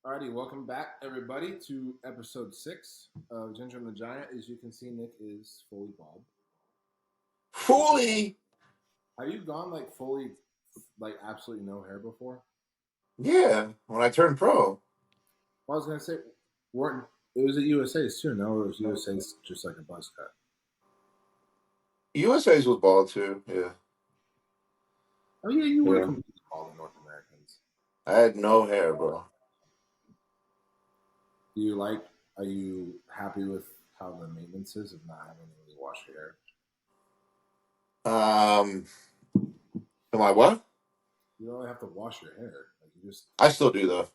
Alrighty, welcome back, everybody, to episode 6 of Ginger and the Giant. As you can see, Nick is fully bald. Fully, Have you gone fully, absolutely no hair before? yeah. When I turned pro, Well, I was gonna say, weren't it was at USA's too? No, it was USA's just like a buzz cut. USA's was bald too. Yeah, Oh yeah, you were yeah. completely bald in North Americans. I had no hair, bro. Do you like? Are you happy with how the maintenance is of not having to really wash your hair? Um, am I what? You don't really have to wash your hair. Like you just. I still do though.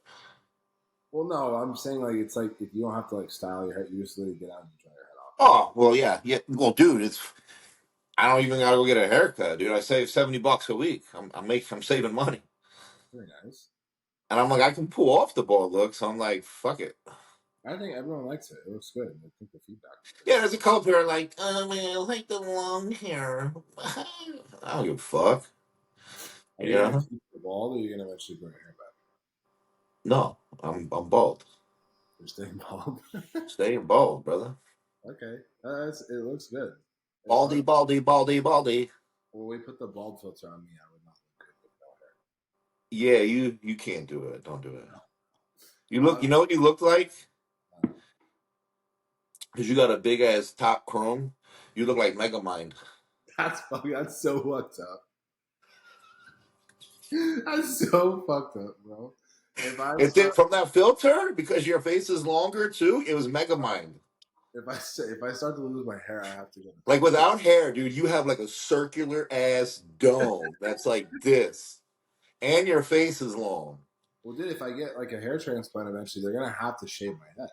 Well, no, I'm saying it's like if you don't have to style your hair, you just literally get out and dry your head off. Oh well, yeah, yeah. Well, dude, it's I don't even gotta go get a haircut, dude. I save $70 a week. I'm saving money, Very nice. and I'm like I can pull off the bald look. So I'm like, fuck it. I think everyone likes it. It looks good. I think the feedback is good. Yeah, there's a couple people are like, oh man, I like the long hair. I don't give a fuck. Are you gonna Yeah, keep the bald, or are you gonna eventually grow your hair back? no, I'm bald. You're staying bald. Staying bald, brother. Okay, it looks good. It's Baldy, hard. baldy, baldy, baldy. When we put the bald filter on me, I would not look good with no Yeah, you can't do it. Don't do it. You hair. look. You know what you look like? Uh, Because you got a big ass top chrome. You look like Megamind. that's fucking. That's so fucked up. That's so fucked up, bro. If I It did start, from that filter because your face is longer too. It was Megamind. if I start to lose my hair, I have to go to Like therapy. without hair, dude, you have like a circular ass dome that's like this, and your face is long, Well, dude, if I get a hair transplant eventually, they're gonna have to shave my head.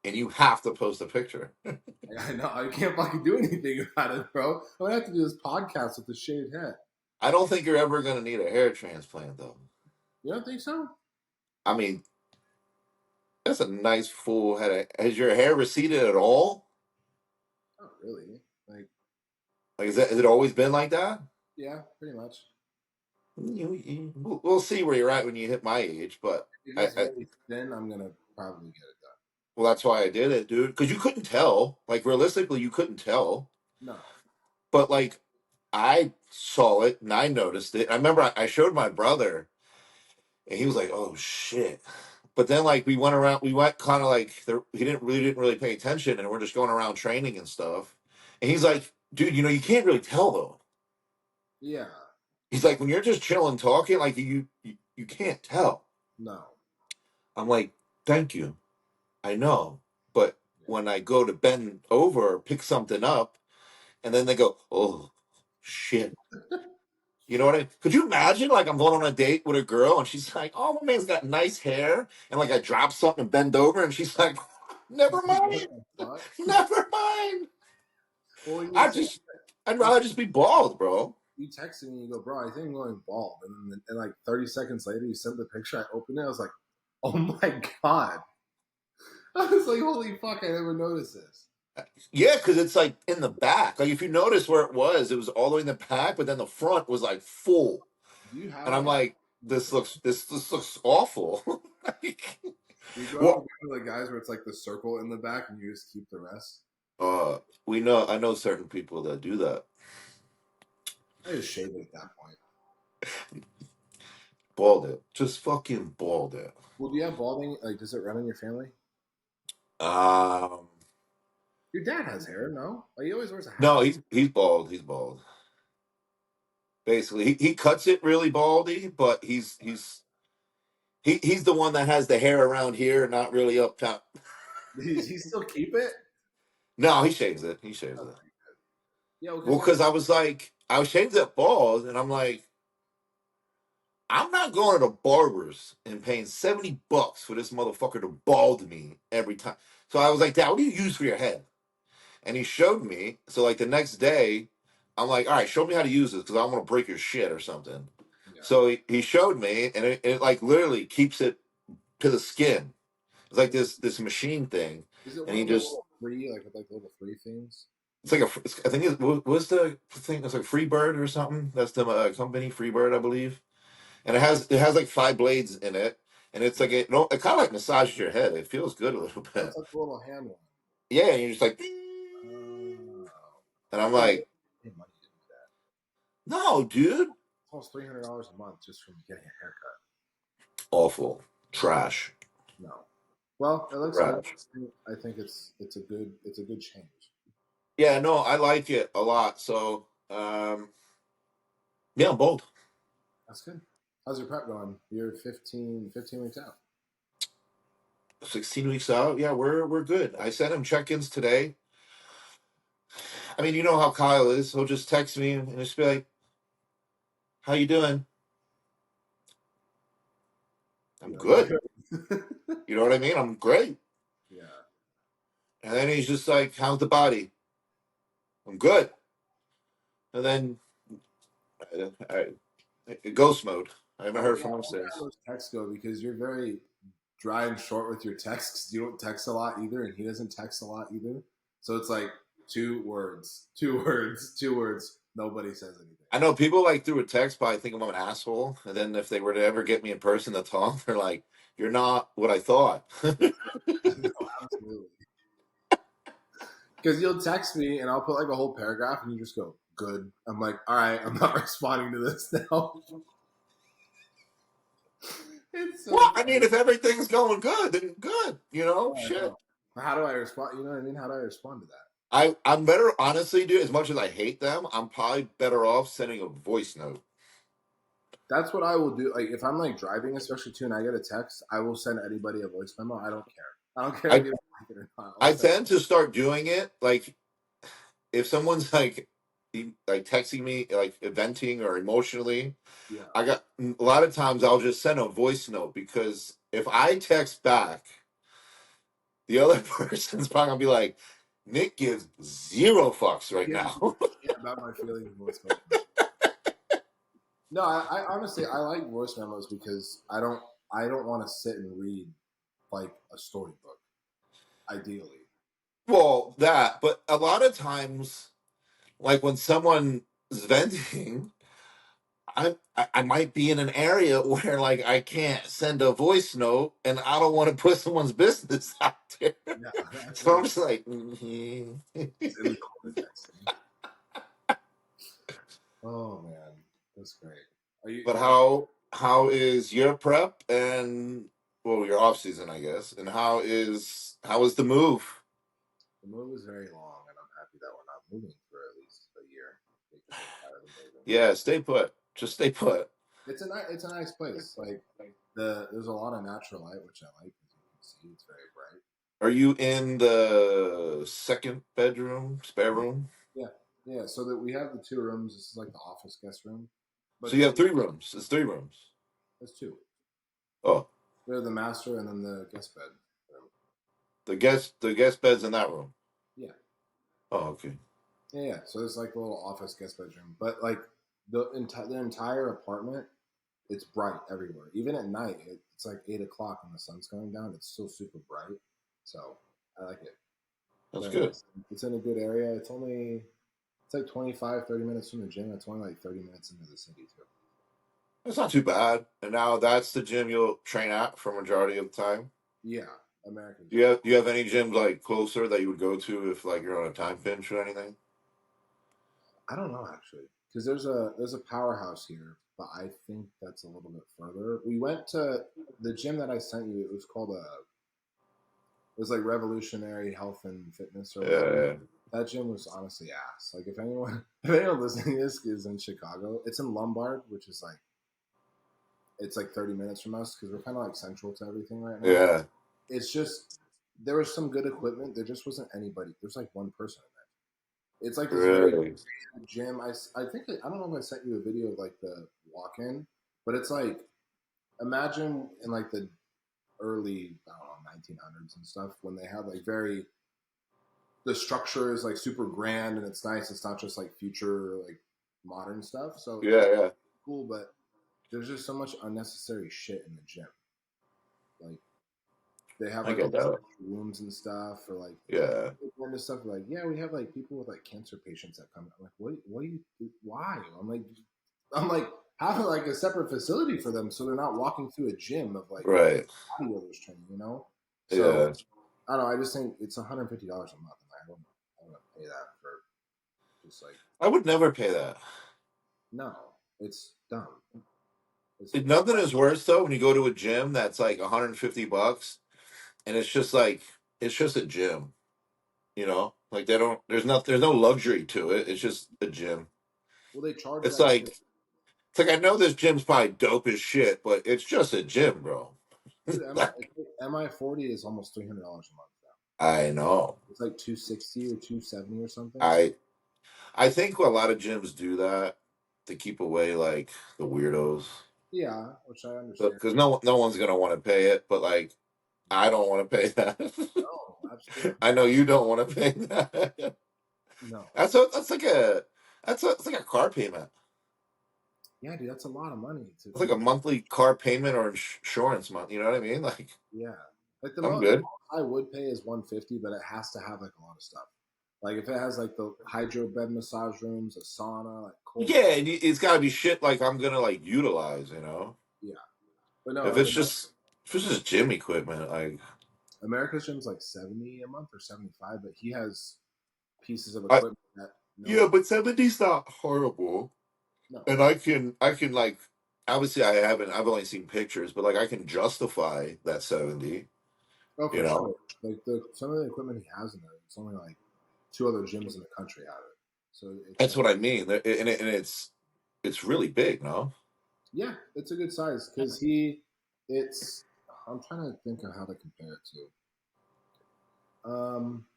and you have to post a picture. I know I can't fucking do anything about it, bro. I'm gonna have to do this podcast with a shaved head. I don't think you're ever gonna need a hair transplant though. You don't think so? I mean, that's a nice full head. Has your hair receded at all? Not really. Like, Like, has it always been like that? yeah, pretty much. We'll see where you're at when you hit my age, but If I, it's I really thin, I'm gonna probably get it well, that's why I did it, dude. Because you couldn't tell. Like, realistically, you couldn't tell. done. No. But like, I saw it and I noticed it. I remember I showed my brother, and he was like, "Oh shit." But then, like, we went kind of like there. He didn't really pay attention, and we're just going around training and stuff. And he's like, "Dude, you can't really tell though." Yeah. He's like, "When you're just chilling talking, like you can't tell." No. I'm like, "Thank you. I know." But Yeah. when I go to bend over, or pick something up, and then they go, "Oh shit." You know what I mean? Could you imagine? Like, I'm going on a date with a girl, and she's like, "Oh, my man's got nice hair," and like I drop something and bend over, and she's like, "Never What mind, the fuck? never mind." Well, you I say just, I'd you, rather just be bald, bro. you text me and you go, bro, I think I'm going bald, and like 30 seconds later, you sent the picture. I opened it. I was like, oh my god. I was like, holy fuck! I never noticed this. Yeah, because it's like in the back. Like if you notice where it was all the way in the back, but then the front was like full, Do you have and I'm like? like, this looks awful. Like, Do you go out well, with the guys where it's like the circle in the back and you just keep the rest? uh, I know certain people that do that. I just shave it at that point. Bald it, just fucking bald it. Well, do you have balding? Like, does it run in your family? Um, Your dad has hair, no? Like, he always wears a hat. no, he's bald. He's bald. Basically, he cuts it really baldy, but he's the one that has the hair around here, not really up top. Does he still keep it? No, he shaves it. He shaves it. Okay. Yeah, because Well, because I was like, I was shaved it bald, and I'm like, I'm not going to the barbers and paying $70 for this motherfucker to bald me every time. So I was like, Dad, what do you use for your head? And he showed me. So like the next day, I'm like, all right, show me how to use this because I want to break your shit or something. yeah. So he showed me, and it like literally keeps it to the skin. It's like this machine thing, Is it and one he of the just little free, like the little free things? it's like I think what's the thing? It's like Freebird or something. That's the company Freebird, I believe. And it has like 5 blades in it, and it's like it kind of like massages your head. It feels good a little Oh, bit. it's like a little hand one. Yeah, and you're just like, Oh, and I I'm thought you like, paid money to do that. no, dude, It's almost $300 a month just from getting a haircut. awful, trash, No. Well, it looks good. trash. I think it's a good change. Yeah, no, I like it a lot. So, yeah, I'm bold. That's good. How's your prep going? You're 15 weeks out. 16 weeks out. Yeah, we're good. I sent him check-ins today. I mean, you know how Kyle is. He'll just text me and just be like, "How you doing?" I'm Yeah, good. good. You know what I mean? I'm great. Yeah. And then he's just like, "How's the body?" I'm good. And then ghost mode. I haven't Oh heard yeah, from I him wonder how since. those texts go because you're very dry and short with your texts. You don't text a lot either, and he doesn't text a lot either. So it's like 2 words, 2 words, 2 words. Nobody says anything. I know people like through a text probably think I'm an asshole, and then if they were to ever get me in person to talk, they're like, "You're not what I thought." No, absolutely. Because you'll text me and I'll put like a whole paragraph, and you just go good. I'm like, all right, I'm not responding to this now. It's so Well, I mean, if everything's going good, then good. You know, I shit. know. How do I respond? You know what I mean? How do I respond to that? I'm better, honestly, dude. As much as I hate them, I'm probably better off sending a voice note. That's what I will do. Like if I'm like driving, especially too, and I get a text, I will send anybody a voice memo. I don't care. I don't care if I you like it or not. I'll I send. tend to start doing it like if someone's like texting me like venting or emotionally. Yeah, I got a lot of times I'll just send a voice note because if I text back, the other person's probably gonna be like, Nick gives zero fucks right give now. yeah about my feelings and what's going on. No, I honestly I like voice memos because I don't want to sit and read like a storybook. Ideally, Well, that, but a lot of times, like when someone is venting, I might be in an area where like I can't send a voice note and I don't want to put someone's business out there. yeah, that's So I'm very just like, mhm. it's in the context. Oh man, that's great. Are you? But how is your prep and well your off season, I guess, and how is the move? The move is very long, and I'm happy that we're not moving for at least a year because I'm tired of moving. Yeah, stay put. Just stay put. It's a nice place. Like there's a lot of natural light, which I like. As you can see, it's very bright. Are you in the second bedroom, spare Yeah, room? yeah, yeah. So that we have the 2 rooms. This is like the office guest room, So but you then have 3 rooms. It's 3 rooms. there's two. Oh, They're the master and then the guest bed room. the guest bed's in that room. Yeah, Oh, okay. yeah, yeah. So it's like a little office guest bedroom, but like the entire apartment, it's bright everywhere. Even at night, it's like 8 o'clock when the sun's going down. It's still super bright, so I like it. It's That's very good. nice. It's in a good area. It's like 25, 30 minutes from the gym. It's only like 30 minutes into the city too. That's not too bad. And now that's the gym you'll train at for majority of the time. Yeah, American Do gym. you have any gyms like closer that you would go to if like you're on a time pinch or anything? I don't know actually, because there's a powerhouse here, but I think that's a little bit further. We went to the gym that I sent you. It was called it was like Revolutionary Health and Fitness or whatever. Yeah, That gym was honestly ass. Like if anyone if anyone listening to this is in Chicago, it's in Lombard, which is like it's like 30 minutes from us because we're kind of like central to everything right now. yeah. It's just there was some good equipment. There just wasn't anybody. There's like one person in there. It's like this very Really? gym. I think I don't know if I sent you a video of like the walk-in, but it's like imagine in like the early I don't know 1900s and stuff when they had like very the structure is like super grand and it's nice. It's not just like future like modern stuff. So Yeah, yeah. cool, but there's just so much unnecessary shit in the gym. Like they have I like all get these that. rooms and stuff for like Yeah. kind of stuff. Like yeah, we have like people with like cancer patients that come. I'm like, what? What do you? Why? I'm like, have like a separate facility for them, so they're not walking through a gym of like Right. bodybuilders training, you know. So Yeah. I don't know. I just think it's $150 a month, and I don't pay that for just like I would never pay that. no. It's dumb. It's Nothing is worse though when you go to a gym that's like 150 bucks and it's just a gym, you know? Like they don't there's no luxury to it. It's just a gym. well, they charge It's that like shit, it's like I know this gym's probably dope as shit, but it's just a gym, bro. dude. Like MI 40 is almost $300 a month now. I know. It's like 260 or 270 or something. I I think a lot of gyms do that to keep away like the weirdos. Yeah, which I understand. Because no one's gonna want to pay it, but like I don't want to pay that. No, absolutely I know you don't want to pay that. no. That's like a it's like a car payment. Yeah, dude, that's a lot of money It's like a to monthly car payment or insurance month. You know what I mean? Like yeah. Like I'm the good. most I would pay is 150, but it has to have like a lot of stuff. Like if it has like the hydro bed massage rooms, a sauna, like cold, Yeah, and it's got to be shit like I'm gonna like utilize. You know, yeah. But no, if it's just gym equipment, like America's gym's like 70 a month or 75, but he has pieces of I equipment that no yeah, one but 70's not horrible. no. And I can like obviously I've only seen pictures, but like I can justify that 70, Oh, you for know. sure. Like the some of the equipment he has in there, it's only like two other gyms in the country have it. So it's That's like what I mean. And it's really big, no? yeah, it's a good size because it's. I'm trying to think of how to compare it to.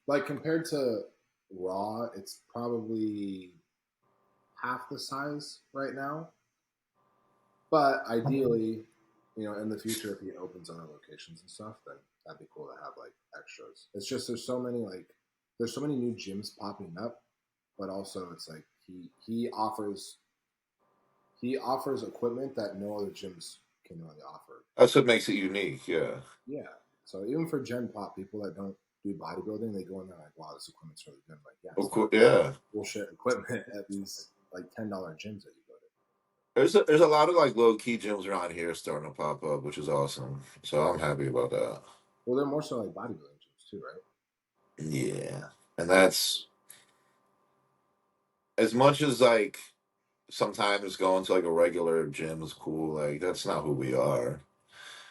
Like compared to Raw, it's probably half the size right now. But ideally, in the future, if he opens other locations and stuff, then that'd be cool to have like extras. It's just there's so many new gyms popping up, but also it's like he offers equipment that no other gyms can really offer. That's what makes it unique, yeah. Yeah. So even for Gen Pop, people that don't do bodybuilding, they go in there like, wow, this equipment's really good. I'm like, yeah, Of it's not course, yeah. bullshit equipment at these like $10 gyms that you go to. There's a lot of like low key gyms around here starting to pop up, which is awesome. So I'm happy about that. Well, they're more so like bodybuilding gyms too, right? Yeah. And that's as much as like sometimes going to like a regular gym is cool, like that's not who we are.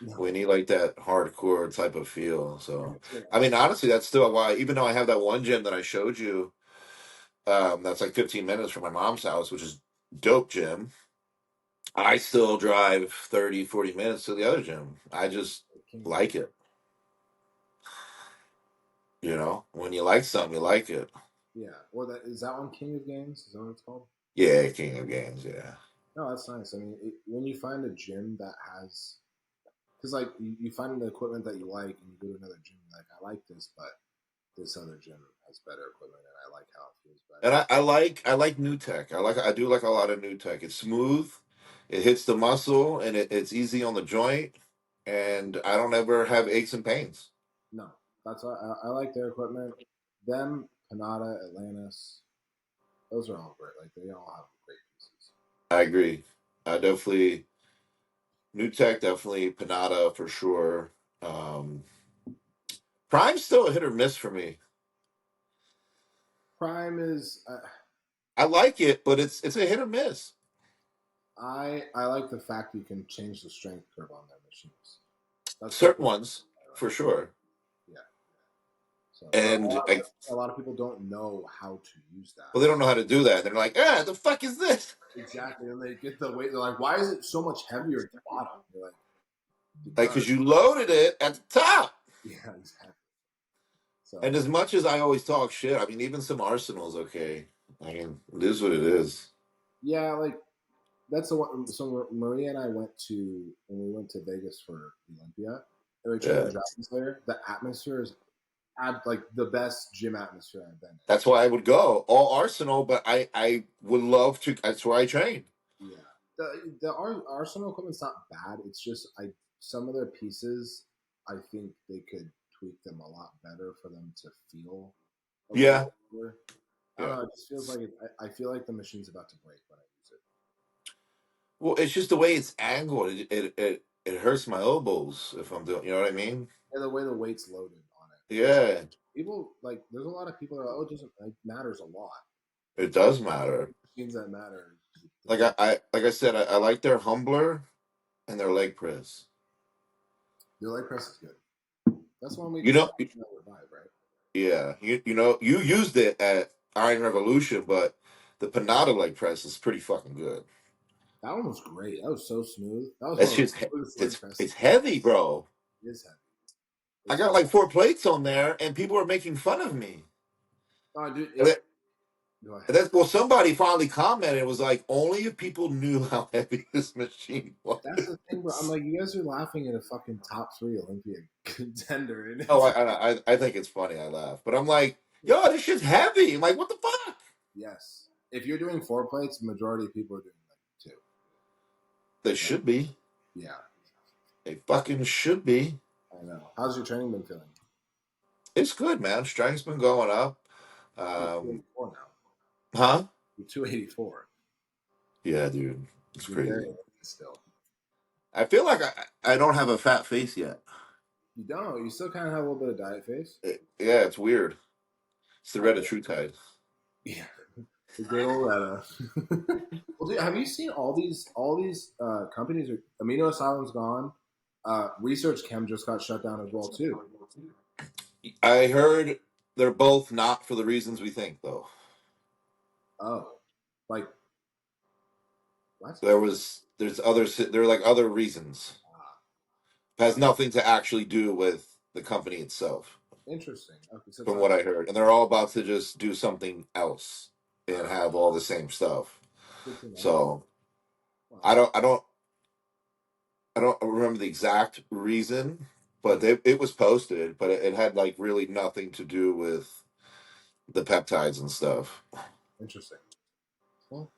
No. We need like that hardcore type of feel. So Yeah. I mean honestly that's still why even though I have that one gym that I showed you, that's like 15 minutes from my mom's house, which is dope gym. I still drive 30, 40 minutes to the other gym. I just King of like it. You know, when you like something, you like it. Yeah. Or that is that one King of Games? Is that what it's called? Yeah, King of Games. Yeah, No, that's nice. I mean, when you find a gym that has, because like you find the equipment that you like, and you go to another gym, you're like, I like this, but this other gym has better equipment, and I like how it feels and better. I like new tech. I do like a lot of new tech. It's smooth, it hits the muscle, and it's easy on the joint, and I don't ever have aches and pains. No, that's why I like their equipment. Them, Panada, Atlantis, those are all great. Like they all have great pieces. I agree. I definitely new tech, definitely Panada for sure. Um, Prime's still a hit or miss for me. Prime is I like it, but it's a hit or miss. I like the fact you can change the strength curve on their machines. That's Certain definitely ones right. for sure, Yeah. So, but and like, a lot of people don't know how to use well, they that. don't know how to do that. They're like, ah, the fuck is this? Exactly, and they get the weight. They're like, "Why is it so much heavier at the bottom?" You're like, Like, "Because because you loaded it at the top. yeah, exactly." And So as much as I always talk shit, I mean, even some Arsenal's okay. I mean, it is what it is. yeah, like that's the one. So Maria and I went to when we went to Vegas for the Olympia, and we trained Yeah, the Dragon Slayer. The atmosphere is like the best gym atmosphere I've been that's why I would go all Arsenal, but I would love to. That's where I train. in. Yeah, the Arsenal equipment's not bad. It's just some of their pieces, I think they could tweak them a lot better for them to feel a little Yeah, bit better. I don't yeah. know. It just feels like I feel like the machine's about to break when I use it. Well, it's just the way it's angled. It hurts my elbows if I'm doing. You know what I mean? Yeah, the way the weight's loaded on it. Which Yeah, people like. There's a lot of people that are, oh, it doesn't like matters a lot. it does matter. Machines that matter. It Like doesn't. like I said, I like their humbler and their leg press. Your leg press is good. That's one we You know, discussed in that revive, right? yeah, you know, you used it at Iron Revolution, but the Panada leg press is pretty fucking good. That one was great. That was so smooth. That was That one of the shit's smoothest leg it's presses. heavy, bro. It is heavy. I It's got fun. like 4 plates on there, and people are making fun of me. Oh, dude, And that, go and ahead. that's well, somebody finally commented. It was like only if people knew how heavy this machine was. That's the thing, bro. I'm like, you guys are laughing at a fucking top three Olympic contender, and Oh, it's I think it's funny. I laugh, but I'm like, yo, this shit's heavy. I'm like, what the fuck? yes. If you're doing four plates, majority of people are doing like two. They Like, should be. yeah, They fucking should be. I know. How's your training been feeling? It's good, man. Strength's been going up. You're 284 now. Huh? You're 284. Yeah, dude. It's You're very crazy. lean still. I feel like I don't have a fat face yet. You don't. You still kind of have a little bit of diet face. Yeah, it's weird. It's the I red get of true tide. yeah. The good old Retta. Well, dude, have you seen all these companies? Amino Asylum's gone. Research Chem just got shut down as well too. I heard they're both not for the reasons we think, though. Oh, like what? There are like other reasons. Ah, It has uh, nothing to actually do with the company itself, interesting. Okay, so it's from not. what I heard. And they're all about to just do something else and Uh, have all the same stuff. good to know. So Well, I don't I don't I don't remember the exact reason, but mhm, it was posted, but it had like really nothing to do with the peptides and stuff. interesting. Well,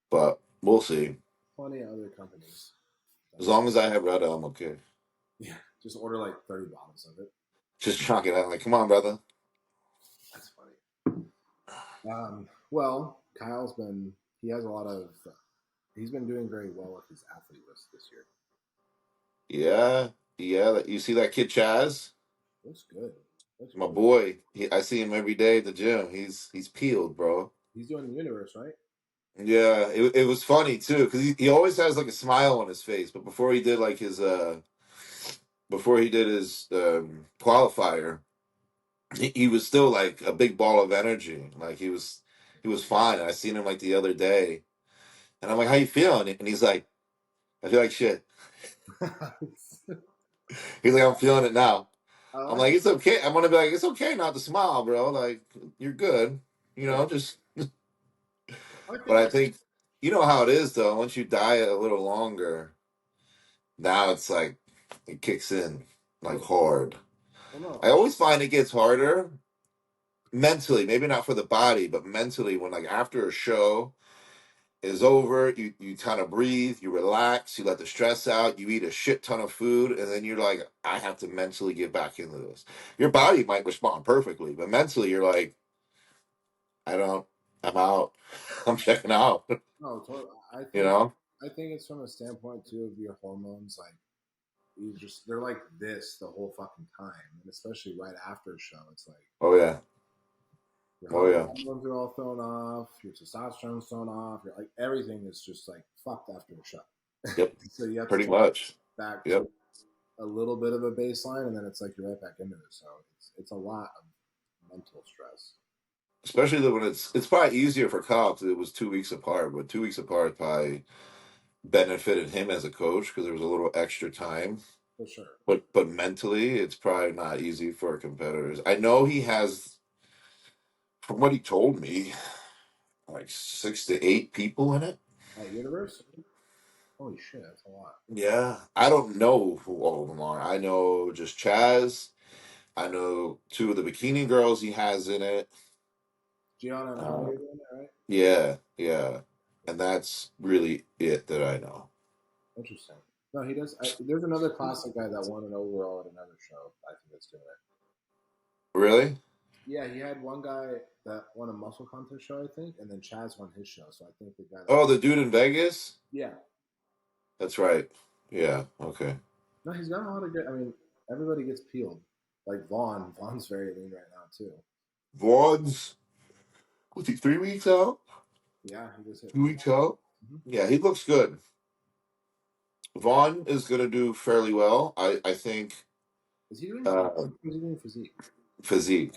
But we'll see. plenty of other companies. As That, long as I have Retta, I'm okay. yeah, just order like 30 bottles of it. Just chalk it out. Like, come on, brother. That's funny. Well, Kyle's been he has a lot of he's been doing very well with his athlete list this year. Yeah, yeah. You see that kid Chaz, Looks good. Looks my really. boy. I see him every day at the gym. He's peeled, bro. He's doing the universe, right? Yeah, it was funny too because he always has like a smile on his face. But before he did his qualifier, he was still like a big ball of energy. Like he was fine. I seen him like the other day, and I'm like, "How you feeling?" And he's like, "I feel like shit." He's like, "I'm feeling it now." I I'm like like, it. "It's okay." I'm gonna be like, "It's okay not to smile, bro. Like you're good, you Yeah, know." Just, I but think I think you know how it is though. Once you diet a little longer, now it's like it kicks in like well, hard. well, no, I always find it gets harder mentally, maybe not for the body, but mentally when like after a show is over, you kind of breathe, you relax, you let the stress out, you eat a shit ton of food, and then you're like, I have to mentally get back into this. Your body might respond perfectly, but mentally you're like, I don't, I'm out, I'm checking out, no. Totally. I you think know? I think it's from a standpoint too of your hormones. Like you just they're like this the whole fucking time, and especially right after a show, it's like Oh yeah, your oh yeah, hormones are all thrown off, your testosterone's thrown off, you're like everything is just like fucked after a show. yep, So you have to pretty try much, back yep. to a little bit of a baseline, and then it's like you're right back into it. So it's a lot of mental stress. Especially when it's probably easier for cops. It was 2 weeks apart, but 2 weeks apart probably benefited him as a coach because there was a little extra time. For sure. But mentally, it's probably not easy for competitors. I know he has, from what he told me, like 6 to 8 people in it. At Universe? Holy shit, that's a lot. Yeah, I don't know who all of them are. I know just Chaz. I know two of the bikini girls he has in it. Gianna and Holly Uh, are doing that, right? yeah, yeah, and that's really it that I know. Interesting. No, he does. There's another classic guy that won an overall at another show. I think that's doing it. Really? Yeah, he had one guy that won a muscle contest show, I think, and then Chaz won his show. So I think the guy that Oh, the dude in Vegas. yeah, That's right. Yeah. Okay. No, he's got a lot of good. I mean, everybody gets peeled. Like Vaughn. Vaughn's very lean right now too. Vaughn's, what's he, 3 weeks out? Yeah, he just hit 2 weeks out? Mhm. Yeah, he looks good. Vaughn is going to do fairly well. I think Is he doing uh, CrossFit or is he doing physique? physique.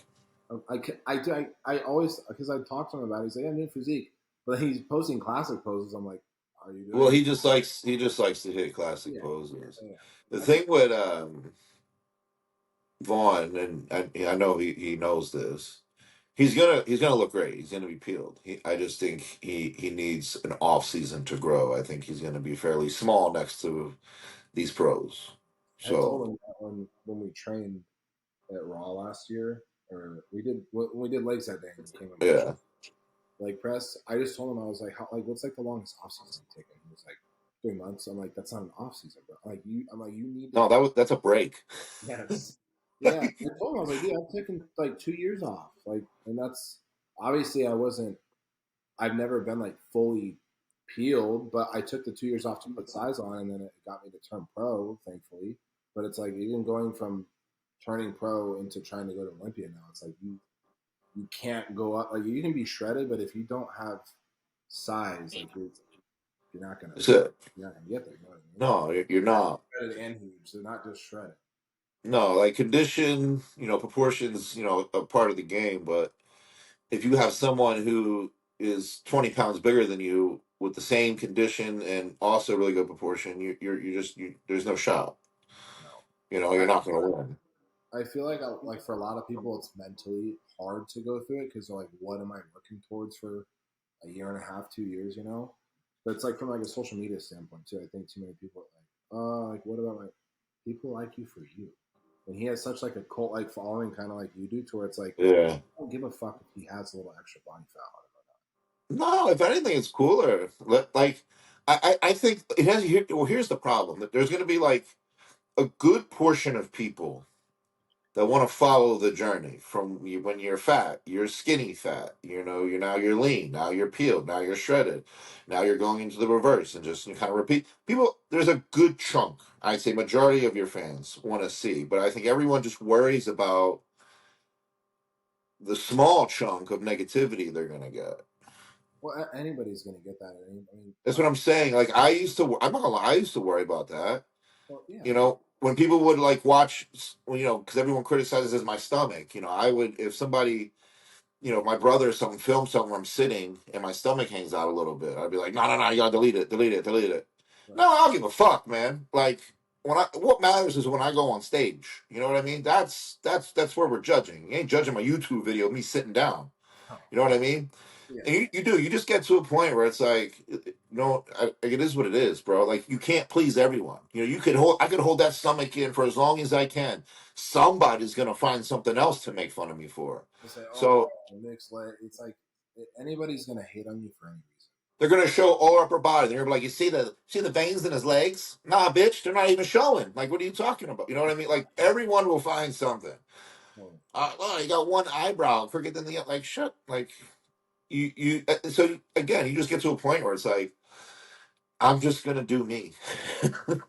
I always because I talked to him about it. He's like, I'm doing physique, but then he's posting classic poses. I'm like, are you Well, doing? he just likes to hit classic Yeah, poses. yeah. The I thing with Vaughn, and I know he knows this. He's gonna look great. He's gonna be peeled. I just think he needs an off season to grow. I think he's gonna be fairly small next to these pros. I told So him that when we trained at Raw last year, or we did when we did legs that day and he came in my yeah, leg press. I just told him I was like, how like what's like the longest off season you take? And he was like 3 months. I'm like, that's not an off season, bro. I'm like, you need to. no, that's a break. Yes. Yeah. I told him I was like, dude, I've taken like 2 years off. Like, and that's obviously I wasn't. I've never been like fully peeled, but I took the 2 years off to put size on, and then it got me to turn pro, thankfully. But it's like even going from turning pro into trying to go to Olympia now, it's like you can't go up. Like you can be shredded, but if you don't have size, like you're not gonna That's it. you're not gonna get there. You know what I mean? No, you're not. Shredded and huge, so not just shredded. No, like condition, proportions, a part of the game. But if you have someone who is 20 pounds bigger than you with the same condition and also really good proportion, there's no shot. No, You're I not going to win. I feel like like for a lot of people, it's mentally hard to go through it because they're like, what am I working towards for a year and a half, 2 years? You know, but it's like from like a social media standpoint too. I think too many people are like, like what about my people like you for you? And he has such like a cult like following, kind of like you do, to where it's like Yeah. I don't give a fuck if he has a little extra body fat on him No, if anything, it's cooler. Like, I think it has. Well, here's the problem: that there's going to be like a good portion of people that want to follow the journey from when you're fat, you're skinny fat. You're lean. Now you're peeled. Now you're shredded. Now you're going into the reverse and just kind of repeat. People, there's a good chunk. I'd say majority of your fans want to see, but I think everyone just worries about the small chunk of negativity they're going to get. well, anybody's gonna get that. I mean, That's what I'm saying. Like I used to. I'm not gonna lie. I used to worry about that. well, yeah, When people would like watch, because everyone criticizes my stomach. I would, if somebody, my brother or something filmed something where I'm sitting and my stomach hangs out a little bit, I'd be like, no, no, no, you gotta delete it, delete it, delete it. right. No, I don't give a fuck, man. Like what matters is when I go on stage. You know what I mean? That's where we're judging. You ain't judging my YouTube video of me sitting down. Oh, You know what I mean? yeah. And you just get to a point where it's like, it is what it is, bro. Like you can't please everyone. I could hold that stomach in for as long as I can. Somebody's gonna find something else to make fun of me for. They say, oh, So mixed leg. It's like anybody's gonna hate on you for any reason. they're gonna show all upper body. They're gonna be like, you see the veins in his legs? Nah, bitch, they're not even showing. Like, what are you talking about? You know what I mean? Like everyone will find something. Oh, Well, you got one eyebrow, crooked than the other. Like, shut. Like so again, you just get to a point where it's like, I'm just gonna do me.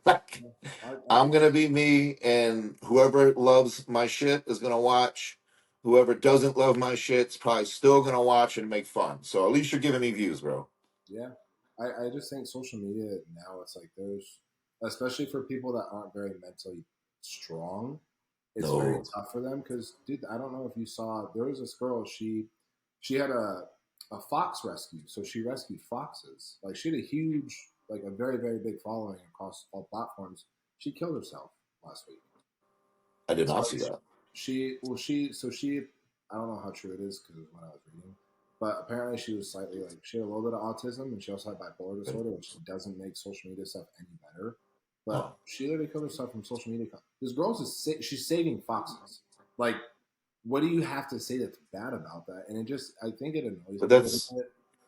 Like, yeah. I I'm think gonna be me, and whoever loves my shit is gonna watch. Whoever doesn't love my shit's probably still gonna watch and make fun. So at least you're giving me views, bro. yeah. I just think social media now it's like there's especially for people that aren't very mentally strong, it's very No, tough for them because dude, I don't know if you saw there was this girl, she had a fox rescue. So she rescued foxes. Like she had a huge, like a very, very big following across all platforms. She killed herself last week. I did So not see that. she I don't know how true it is because what I was reading, but apparently she was slightly like she had a little bit of autism and she also had bipolar disorder, which doesn't make social media stuff any better. But Oh, she literally killed herself from social media. This girl's she's saving foxes. Like, what do you have to say that's bad about that? And it just I think it annoys but me a little that's bit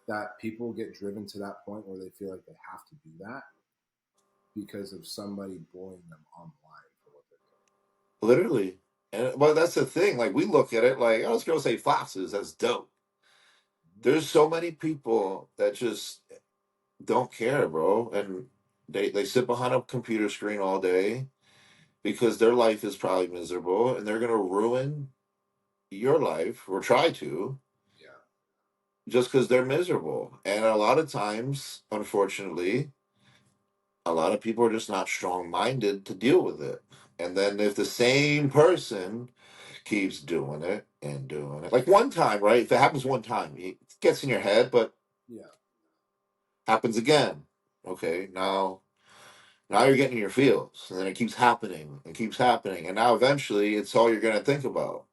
that people get driven to that point where they feel like they have to do that because of somebody bullying them online for what they're literally, and well, that's the thing. Like we look at it like, oh, this girl say foxes. That's dope. doing. There's so many people that just don't care, bro, and They sit behind a computer screen all day because their life is probably miserable, and they're gonna ruin your life or try to Yeah. just because they're miserable. And a lot of times, unfortunately, a lot of people are just not strong minded to deal with it. And then if the same person keeps doing it and doing it, like one time, right? If it happens one time, it gets in your head, but Yeah. happens again. Okay, now you're getting your feels, and then it keeps happening and keeps happening, and now eventually it's all you're gonna think about.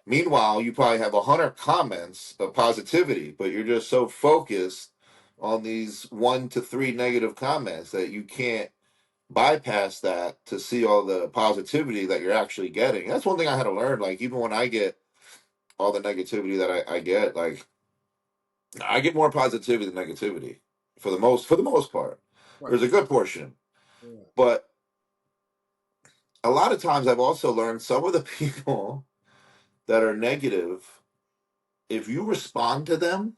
Meanwhile, you probably have 100 comments of positivity, but you're just so focused on these 1 to 3 negative comments that you can't bypass that to see all the positivity that you're actually getting. That's one thing I had to learn. Like, even when I get all the negativity that I get, like, I get more positivity than negativity for the most part. Right. There's a good portion, Yeah. but a lot of times I've also learned some of the people that are negative, if you respond to them,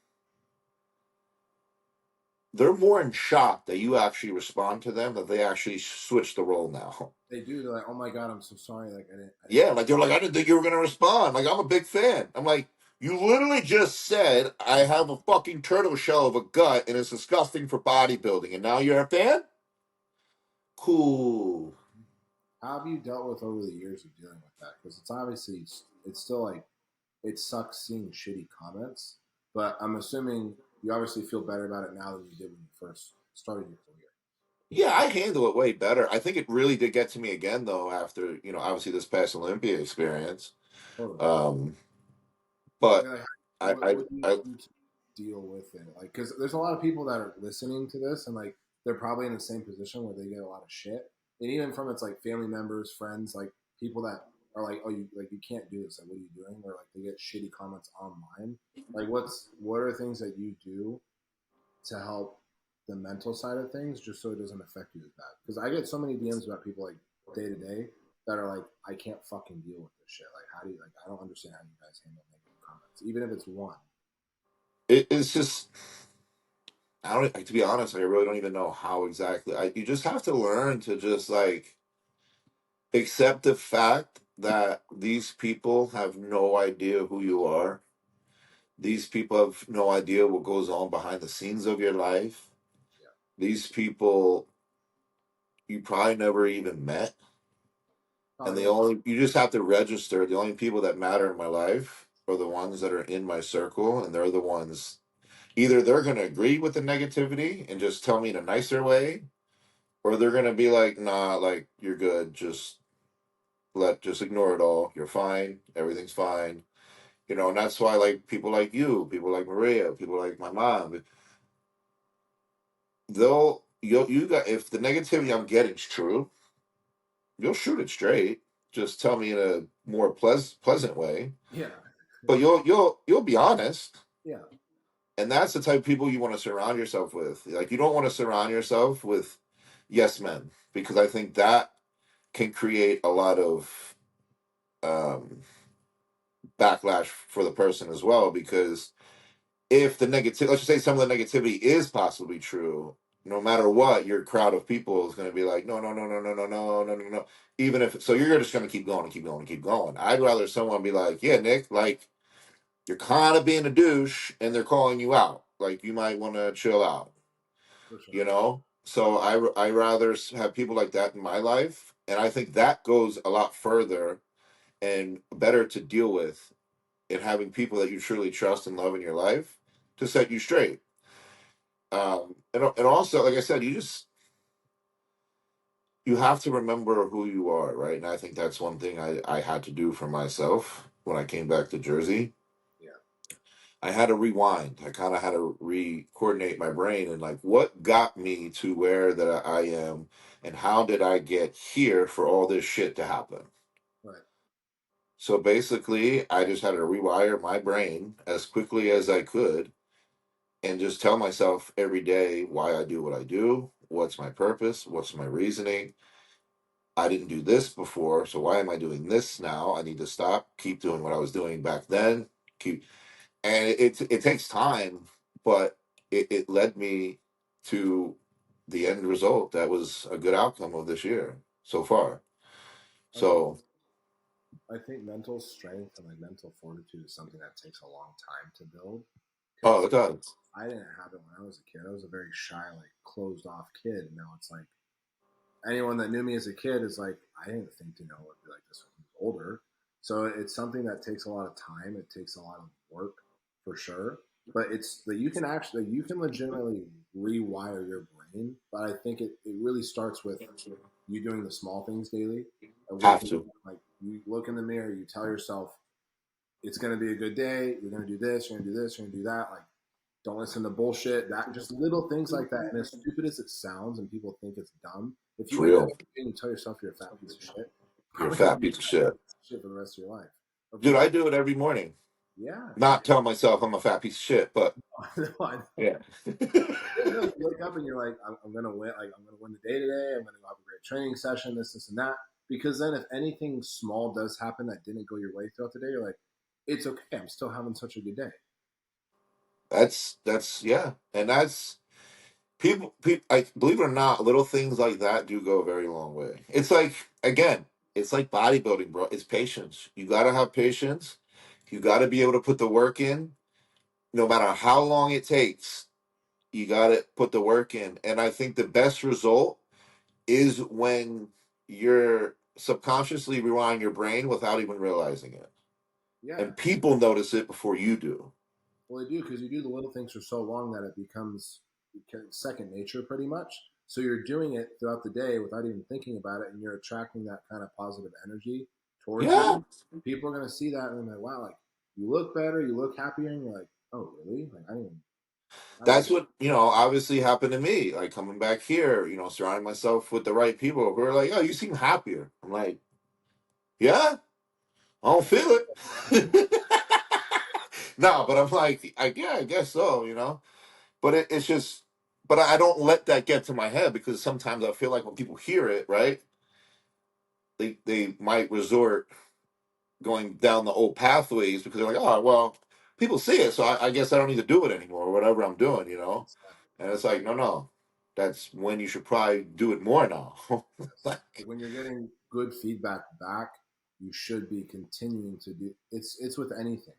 they're more in shock that you actually respond to them, that they actually switch the role now. They do. They're like, "Oh my god, I'm so sorry. Like, I didn't Yeah, know." like they're like, I didn't think you were gonna respond. Like, I'm a big fan. I'm like, you literally just said I have a fucking turtle shell of a gut and it's disgusting for bodybuilding, and now you're a fan? Cool. How have you dealt with over the years of dealing with that? Because it's obviously it's still like it sucks seeing shitty comments, but I'm assuming you obviously feel better about it now than you did when you first started your career. Yeah, I handle it way better. I think it really did get to me again though after, obviously this past Olympia experience. Totally. Um, but Yeah, like, I I what do you I do to deal with it? Like, because there's a lot of people that are listening to this, and like they're probably in the same position where they get a lot of shit, and even from its like family members, friends, like people that are like, "Oh, you can't do this. Like, what are you doing?" Or like they get shitty comments online. Like, what are things that you do to help the mental side of things, just so it doesn't affect you as bad? Because I get so many DMs about people like day to day that are like, I can't fucking deal with this shit. Like, how do you like? I don't understand how you guys handle negative comments, even if it's one. it's just, I don't, like, to be honest, I really don't even know how exactly. You just have to learn to just like accept the fact that these people have no idea who you are. These people have no idea what goes on behind the scenes of your life. Yeah, These people you probably never even met. And probably never. you just have to register the only people that matter in my life are the ones that are in my circle, and they're the ones, either they're going to agree with the negativity and just tell me in a nicer way, or they're going to be like, nah, like, you're good, just ignore it all, you're fine, everything's fine. And that's why, like, people like you, people like Maria, people like my mom, you got, if the negativity I'm getting is true, you'll shoot it straight, just tell me in a more pleasant way, Yeah, but you'll be honest. yeah, And that's the type of people you want to surround yourself with. Like, you don't want to surround yourself with yes men, because I think that can create a lot of um, backlash for the person as well. Because if the negative, let's just say some of the negativity is possibly true, no matter what, your crowd of people is going to be like, no, no, no, no, no, no, no, no, no, no. Even if so, you're just going to keep going and keep going and keep going. I'd rather someone be like, yeah, Nick, like, you're kind of being a douche, and they're calling you out. Like, you might want to chill out. for sure. So I rather have people like that in my life, and I think that goes a lot further and better to deal with in having people that you truly trust and love in your life to set you straight. And also, like I said, you have to remember who you are, right? And I think that's one thing I had to do for myself when I came back to Jersey. Yeah, I had to rewind. I kind of had to re-coordinate my brain and, like, what got me to where that I am, and how did I get here for all this shit to happen. right. So basically, I just had to rewire my brain as quickly as I could and just tell myself every day why I do what I do, what's my purpose, what's my reasoning. I didn't do this before, so why am I doing this now? I need to stop, keep doing what I was doing back then, keep and it takes time, but it led me to the end result, that was a good outcome of this year so far. I think So, I think mental strength and like mental fortitude is something that takes a long time to build oh, because it does. I didn't have it when I was a kid. I was a very shy, like closed off kid. And now it's like anyone that knew me as a kid is like, I didn't think to know it would be like this when I was older. So it's something that takes a lot of time. It takes a lot of work for sure. But it's that you can actually, you can legitimately rewire your brain. But I think it really starts with you doing the small things daily, of Have waking up. to. Like you look in the mirror, you tell yourself, it's going to be a good day. You're going to do this, you're going to do this, you're going to do that. Like, don't listen to bullshit. That just little things like that. And as stupid as it sounds, and people think it's dumb, if It's you wake up real. and you tell yourself you're a fat piece of shit, you're You're a probably going to fat be a piece of fat shit. piece of shit for the rest of your life. Or Dude, people, I do it every morning. yeah, Not telling myself I'm a fat piece of shit, but I know. yeah. Yeah, no, you wake up and you're like, I'm gonna win. Like, I'm gonna win the day today. I'm gonna have a great training session. This, and that. Because then, if anything small does happen that didn't go your way throughout the day, you're like, it's okay. I'm still having such a good day. That's yeah. And that's people, like, believe it or not, little things like that do go a very long way. It's like, again, it's like bodybuilding, bro. It's patience. You gotta have patience. You gotta be able to put the work in, no matter how long it takes. You gotta put the work in. And I think the best result is when you're subconsciously rewinding your brain without even realizing it. Yeah. And people notice it before you do. Well, they do because you do the little things for so long that it becomes second nature, pretty much. So you're doing it throughout the day without even thinking about it, and you're attracting that kind of positive energy towards Yeah. you. People are gonna see that and they're like, "Wow, like you look better, you look happier," and you're like, "Oh, really? Like I didn't That's even." what, obviously happened to me. Like coming back here, surrounding myself with the right people who are like, oh, you seem happier. I'm like, yeah, I don't feel it. No, but I'm like, yeah, I guess so. But it's just, but I don't let that get to my head because sometimes I feel like when people hear it, right, they might resort going down the old pathways because they're like, oh, well, people see it, so I guess I don't need to do it anymore or whatever I'm doing. And it's like, no, no, that's when you should probably do it more now. Yes. When you're getting good feedback back, you should be continuing to do. It's with anything.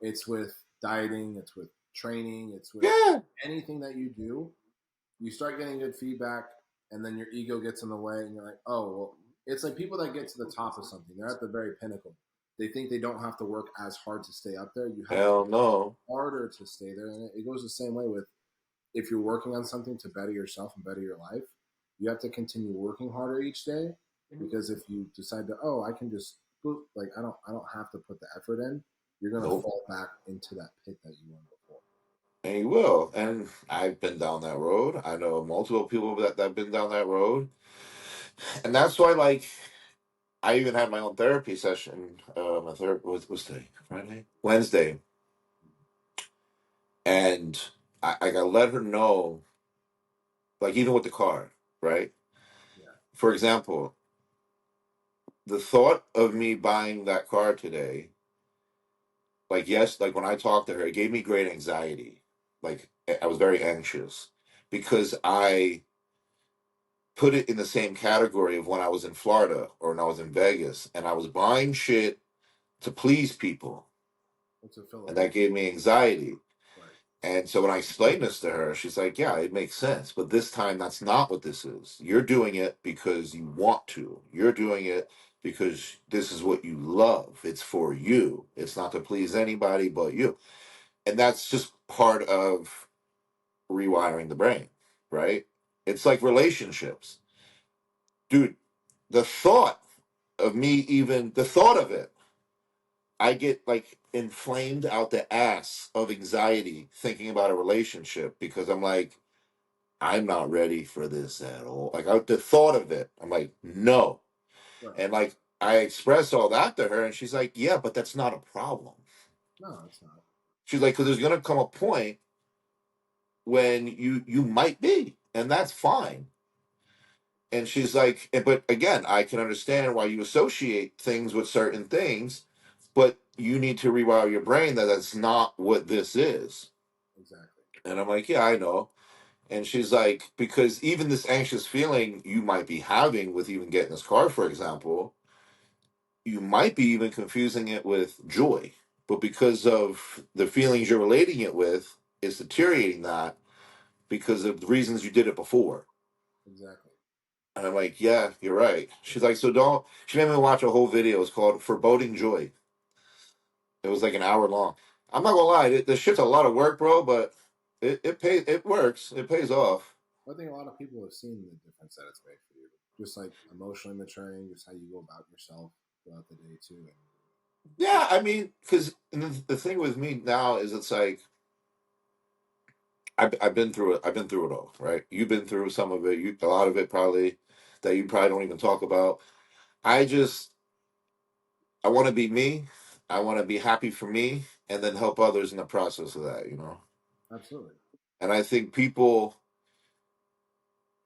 It's with dieting. It's with training. It's with Yeah, anything that you do. You start getting good feedback, and then your ego gets in the way, and you're like, oh, well, it's like people that get to the top of something. They're at the very pinnacle. They think they don't have to work as hard to stay up there. You have to hell work no. harder to stay there. And it goes the same way with if you're working on something to better yourself and better your life, you have to continue working harder each day because if you decide to, oh, I can just like I don't have to put the effort in, you're gonna Nope. fall back into that pit that you were in before. And you will. And I've been down that road. I know multiple people that have been down that road. And that's why, like, I even had my own therapy session. My therapy was today, Friday, Wednesday, and I got to let her know, like, even with the car, right? Yeah, For example, the thought of me buying that car today, like, yes, like when I talked to her, it gave me great anxiety. Like, I was very anxious because I put it in the same category of when I was in Florida or when I was in Vegas and I was buying shit to please people. it's a And Philip. that gave me anxiety. Right. And so when I explained this to her, she's like, yeah, it makes sense. But this time, that's not what this is. You're doing it because you want to. You're doing it because this is what you love. It's for you. It's not to please anybody but you. And that's just part of rewiring the brain, right? It's like relationships. Dude, the thought the thought of it, I get like inflamed out the ass of anxiety thinking about a relationship because I'm like, I'm not ready for this at all. Like the thought of it, I'm like, no. Right. And like I expressed all that to her, and she's like, yeah, but that's not a problem. No, it's not. She's like, because there's gonna come a point when you might be, and that's fine. And she's like, but again, I can understand why you associate things with certain things, but you need to rewire your brain that that's not what this is. Exactly. And I'm like, yeah, I know. And she's like, because even this anxious feeling you might be having with even getting this car, for example, you might be even confusing it with joy. But because of the feelings you're relating it with, it's deteriorating that because of the reasons you did it before. Exactly. And I'm like, yeah, you're right. She's like, so don't. She made me watch a whole video. It's called Foreboding Joy. It was like an hour long. I'm not gonna lie, this shit's a lot of work, bro, but it pays. It works. It pays off. I think a lot of people have seen the difference that it's made for you. Just like emotionally maturing, just how you go about yourself throughout the day too. And Yeah, I mean, because the thing with me now is it's like I've been through it. I've been through it all, right? You've been through some of it. A lot of it probably that you probably don't even talk about. I just I want to be me. I want to be happy for me, and then help others in the process of that. absolutely, And I think people,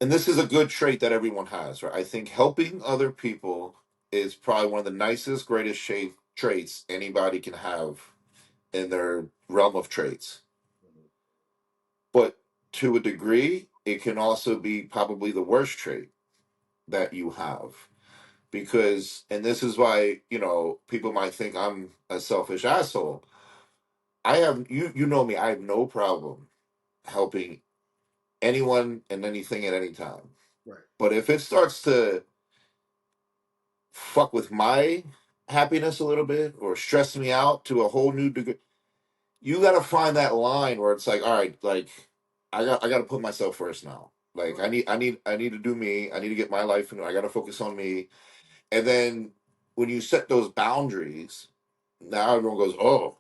and this is a good trait that everyone has, right? I think helping other people is probably one of the nicest, greatest traits anybody can have in their realm of traits. mhm, But to a degree, it can also be probably the worst trait that you have. Because, and this is why, people might think I'm a selfish asshole. You know me, I have no problem helping anyone and anything at any time. right, But if it starts to fuck with my happiness a little bit or stress me out to a whole new degree, you got to find that line where it's like, all right, like I got to put myself first now. Like right, I need to do me. I need to get my life and I got to focus on me. And then when you set those boundaries, now everyone goes, "Oh,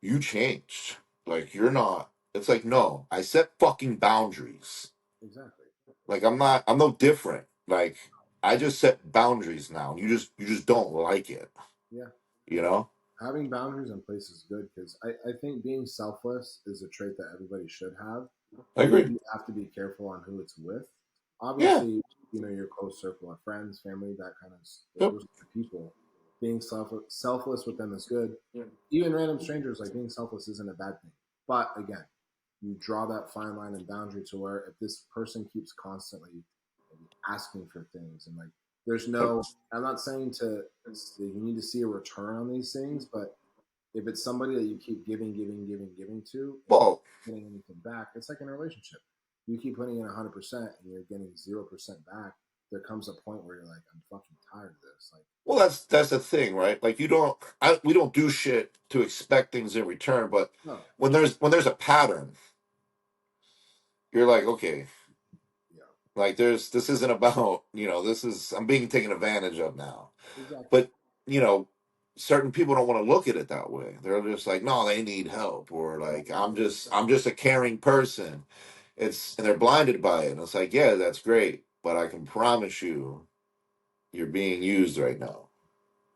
you changed. Like you're not." It's like, "No, I set fucking boundaries. exactly. Like I'm no different. Like I just set boundaries now. And you just don't like it, Yeah, you know?" having boundaries in place is good because I think being selfless is a trait that everybody should have. I You agree. do have to be careful on who it's with. Yeah. Obviously, your close circle of friends, family, that kind of Yep. those kind of people. Being selfless with them is good. Even random strangers, like being selfless isn't a bad thing. But again, you draw that fine line and boundary to where if this person keeps constantly maybe asking for things and like there's Yep. no, I'm not saying you need to see a return on these things, but if it's somebody that you keep giving to and you're Well, not getting anything back, it's like in a relationship. You keep putting in 100% and you're getting 0% back. There comes a point where you're like, I'm fucking tired of this. Like, well, that's the thing, right? Like we don't do shit to expect things in return, but no, when there's a pattern, you're like, okay, yeah, like this isn't about, this is I'm being taken advantage of now. exactly. But, you know, certain people don't want to look at it that way. They're just like, no, they need help, or like I'm just a caring person. And they're blinded by it. And it's like, yeah, that's great, but I can promise you you're being used right now.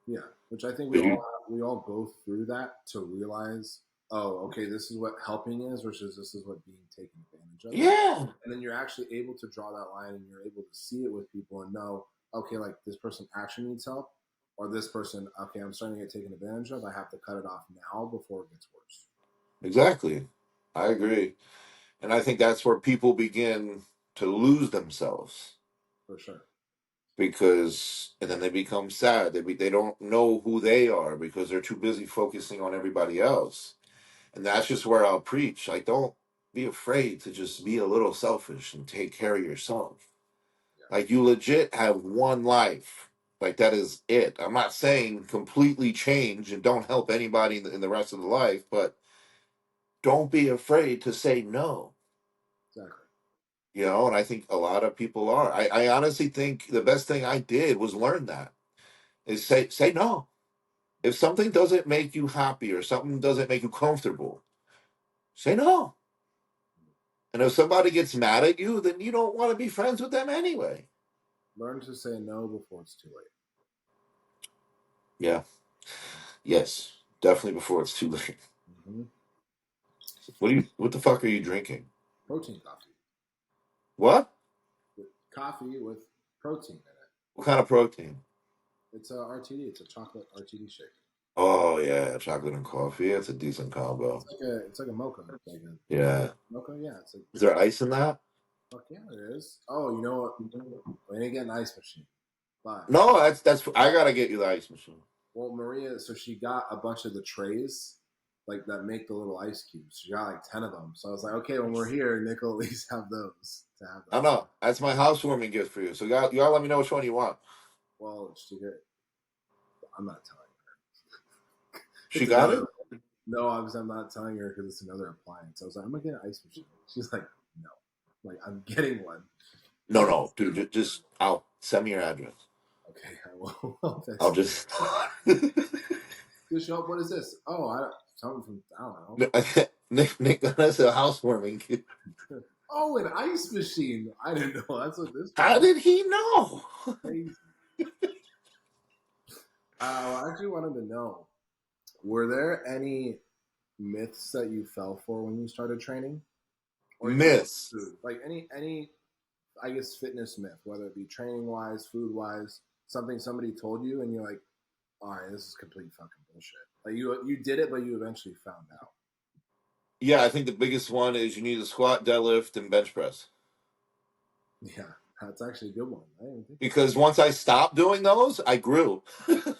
Yeah, which I think 'Cause you we all go through that to realize, oh, okay, this is what helping is versus this is what being taken advantage of is. Yeah, And then you're actually able to draw that line and you're able to see it with people and know, okay, like this person actually needs help, or this person, okay, I'm starting to get taken advantage of. I have to cut it off now before it gets worse. exactly. I agree. And I think that's where people begin to lose themselves For sure. because, and then they become sad. They don't know who they are because they're too busy focusing on everybody else. And that's just where I'll preach. Like, don't be afraid to just be a little selfish and take care of yourself. Yeah, Like, you legit have one life. Like, that is it. I'm not saying completely change and don't help anybody in the rest of the life, but don't be afraid to say no. exactly. And I think a lot of people are. I honestly think the best thing I did was learn that is say no. If something doesn't make you happy or something doesn't make you comfortable, say no. And if somebody gets mad at you, then you don't want to be friends with them anyway. Learn to say no before it's too late. Yeah. Yes. Definitely before it's too late. Mm-hmm. What the fuck are you drinking? Protein coffee. What? Coffee with protein in it. What kind of protein? It's a RTD. It's a chocolate RTD shake. Oh yeah, chocolate and coffee. It's a decent combo. It's like a mocha, like a Yeah. mocha. Yeah, it's like Is there ice in that? fuck yeah, there is. Oh, you know what? We need to get an ice machine, but No, that's. I gotta get you the ice machine. well, Maria, so she got a bunch of the trays like that make the little ice cubes. She got like 10 of them. So I was like, okay, when we're here, Nick will at least have those to have I those. know. That's my housewarming gift for you. So you gotta let me know which one you want. Well, she did. I'm not telling her. She It's got another. it? No, I'm not telling her because it's another appliance. I was like, I'm gonna get an ice machine. She's like, no. I'm like, I'm getting one. No, no, dude. Just I'll send me your address. Okay, I will. I'll I'll text you. just. Just show up. What is this? Oh, something from I don't know. Nick got us a housewarming gift. Oh, an ice machine. I didn't know that's what this How was. did he know? Crazy. I actually wanted to know: were there any myths that you fell for when you started training, or even Miss. food? Like any, I guess fitness myth, whether it be training wise, food wise, something somebody told you, and you're like, all right, this is complete fucking bullshit. Like you did it, but you eventually found out. Yeah, I think the biggest one is you need a squat, deadlift, and bench press. Yeah, that's actually a good one. I didn't think of Because once I stopped doing those, I grew. that.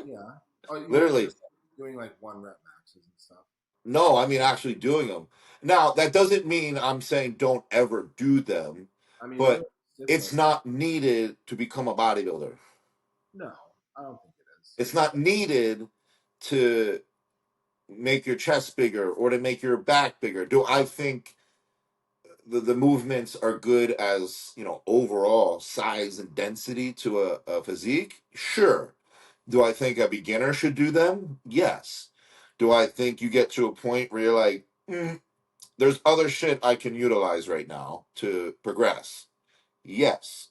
Yeah. Oh, you mean Literally. just doing like one rep maxes and stuff? No, I mean actually doing them. Now, that doesn't mean I'm saying don't ever do them, I mean, running but stiff it's though. not needed to become a bodybuilder. No, I don't think it is. It's not needed to make your chest bigger or to make your back bigger. Do I think the movements are good as, overall size and density to a physique? Sure. Do I think a beginner should do them? Yes. Do I think you get to a point where you're like, there's other shit I can utilize right now to progress? Yes.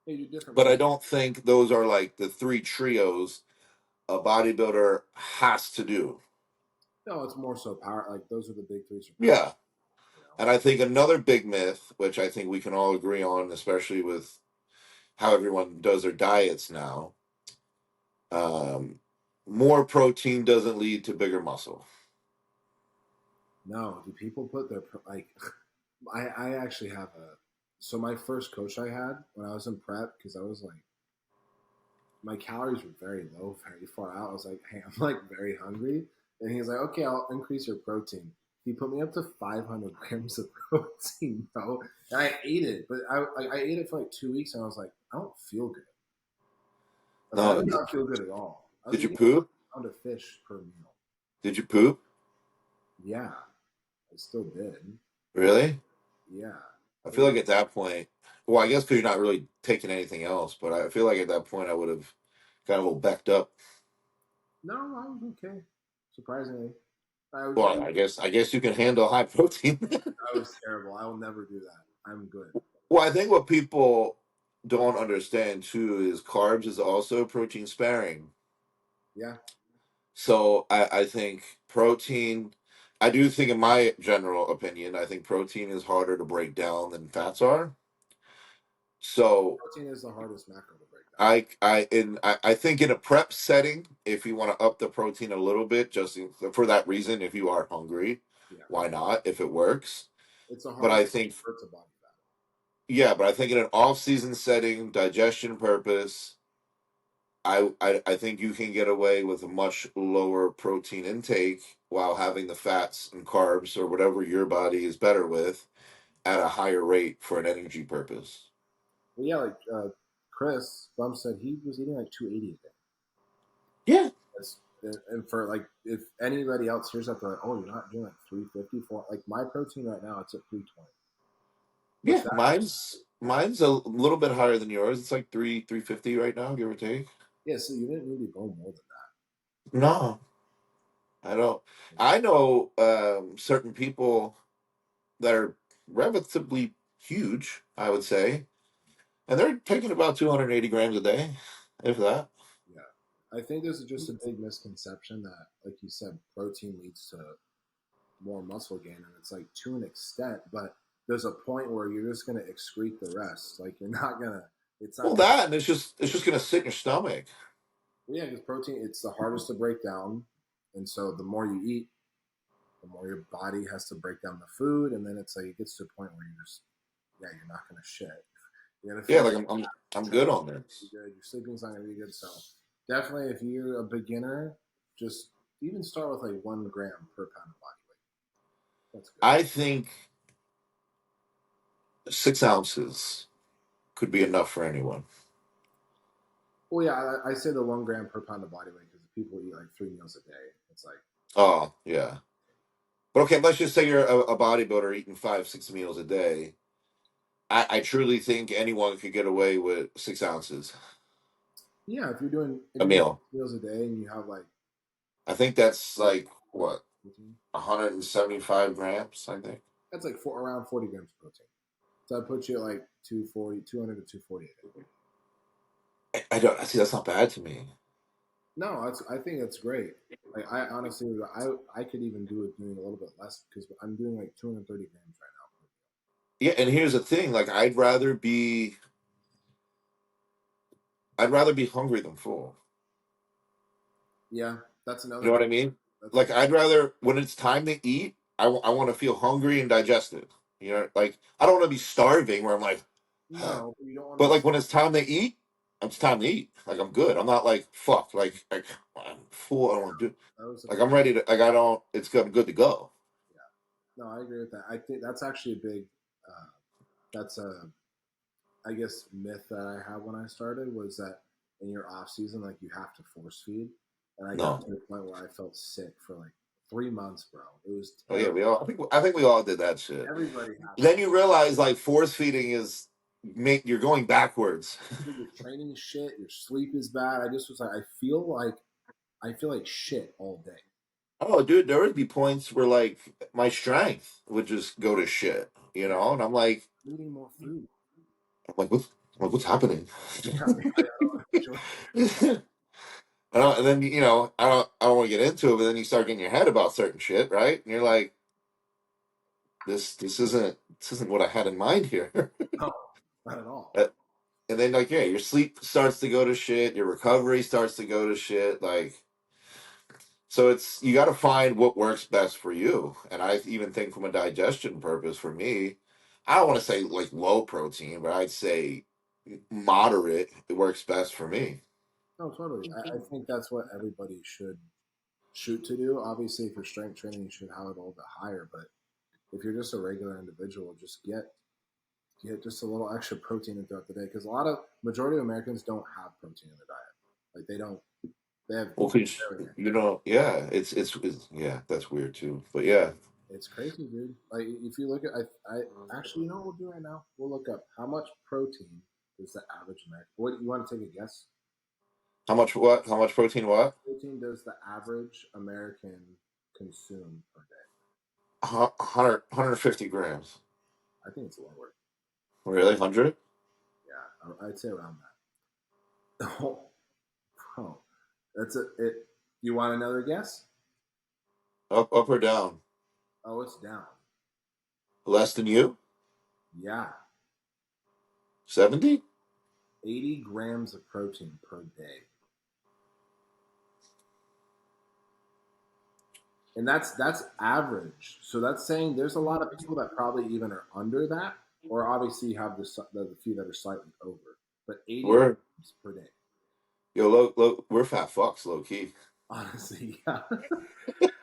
They do different But I movements. don't think those are like the three trios a bodybuilder has to do. No, it's more so power. Like those are the big three for power. Yeah. You know. And I think another big myth, which I think we can all agree on, especially with how everyone does their diets now, um, more protein doesn't lead to bigger muscle. No, do people put their like? I actually have a. So my first coach I had when I was in prep, because I was like, my calories were very low, very far out. I was like, hey, I'm like very hungry, and he's like, okay, I'll increase your protein. He put me up to 500 grams of protein, bro, and I ate it. But I ate it for like 2 weeks, and I was like, I don't feel good. Like I No, did not feel good at all. I was did you eating poop? a pound of fish per meal. Did you poop? Yeah, I still did. Really? Yeah, I it feel was like at that point, well, I guess because you're not really taking anything else, but I feel like at that point I would have got a little backed up. no, I was okay. Surprisingly, I was Well, I guess you can handle high protein. I was terrible. I will never do that. I'm good. Well, I think what people don't understand too is carbs is also protein sparing. Yeah, So I think protein, I do think, in my general opinion, I think protein is harder to break down than fats are. So protein is the hardest macro to break down. I think in a prep setting, if you want to up the protein a little bit, for that reason, if you are hungry, Yeah, why not? If it works, it's the but hardest I to think convert to body fat. yeah, but I think in an off season setting, digestion purpose, I think you can get away with a much lower protein intake while having the fats and carbs or whatever your body is better with at a higher rate for an energy purpose. Well, yeah, like Chris Bump said, he was eating like 280 a day. Yeah, That's, and for like, if anybody else hears that, they're like, oh, you're not doing like 350 for like my protein right now, it's at 320. Which yeah. that Mine's a little bit higher than yours. It's like 350 right now, give or take. yeah, so you didn't need to go more than No, I don't. that. I know certain people that are relatively huge, I would say, and they're taking about 280 grams a day, if that. Yeah. I think this is just a big misconception that, like you said, protein leads to more muscle gain. And it's like to an extent, but there's a point where you're just going to excrete the rest. Like you're not going to, it's not Well, going to, that and it's just gonna sit in your stomach. Well, yeah, because protein it's the hardest to break down, and so the more you eat, the more your body has to break down the food, and then it's like it gets to a point where you just yeah, you're not gonna shit. You're gonna Yeah, feel like I'm good. good on this. You're good. Your sleeping's not gonna be good. So definitely, if you're a beginner, just even start with like 1 gram per pound of body weight. That's good. I think 6 ounces could be enough for anyone. Well, yeah, I say the 1 gram per pound of body weight because people eat like 3 meals a day. It's like Oh, yeah. But okay, let's just say you're a bodybuilder eating 5, 6 meals a day. I truly think anyone could get away with 6 ounces yeah, if you're doing a meal. 6 meals a day and you have like I think that's what like what, 14, 175 grams, I think. that's like around 40 grams of protein. So that puts you at like 240, 200 to 240 a day. I don't see that's not bad to me. No, I think that's great. Like I honestly, I could even do it doing a little bit less because I'm doing like 230 grams right Yeah, and here's the thing, like I'd rather be hungry than full. now. Yeah, that's You know another what good. I mean? That's a Like good. I'd rather when it's time to eat, I want to feel hungry and digested. You know, like I don't want to be starving where I'm like, No, you don't want to but be. like when it's time to eat, it's time to eat. Like I'm good. I'm not like fuck. Like I'm full. I don't want to do. That was a Like big. I'm ready to. Like I don't. It's good. I'm good to go. Yeah, no, I agree with that. I think that's actually a big. That's a I guess myth that I had when I started was that in your off season, like you have to force feed, and I got No. to the point where I felt sick for like 3 months, bro. It was Oh yeah, terrible. we all. I think we all did that shit. Everybody has Then you realize like force feeding is make you're going backwards. it. Your training is shit. Your sleep is bad. I just was like, I feel like shit all day. Oh, dude, there would be points where like my strength would just go to shit, Yeah, and I'm like, eating more food. what's happening? Yeah, I don't enjoy. And then I don't want to get into it, but then you start getting your head about certain shit, right? And you're like, this isn't what I had in mind here. No, not at all. Uh, and then like yeah, your sleep starts to go to shit, your recovery starts to go to shit, like so it's you got to find what works best for you. And I even think from a digestion purpose for me, I don't want to say like low protein, but I'd say moderate. It works best for me. No, totally. I think that's what everybody should shoot to do. Obviously, if you're strength training, you should have it a little bit higher. But if you're just a regular individual, just get just a little extra protein in throughout the day because a lot of majority of Americans don't have protein in their diet. Like they don't. They have Well, 'cause, barely any. yeah, it's yeah, that's weird too. But yeah, It's crazy, dude. Like if you look at, I actually, you know what we'll do right now? We'll look up how much protein is the average American. What you want to take a guess? how much what? How much protein? What? Protein does the average American consume per day? 150 grams. I think it's lower. Really, 100? Yeah, I'd say around that. Oh, oh, that's it. It. You want another guess? Up or down? Oh, it's down. Less than you? Yeah, 70? 80 grams of protein per day. And that's average. So that's saying there's a lot of people that probably even are under that, or obviously you have the few that are slightly over. But 80 We're grams per day. yo low, we're fat fucks low key. Honestly, yeah.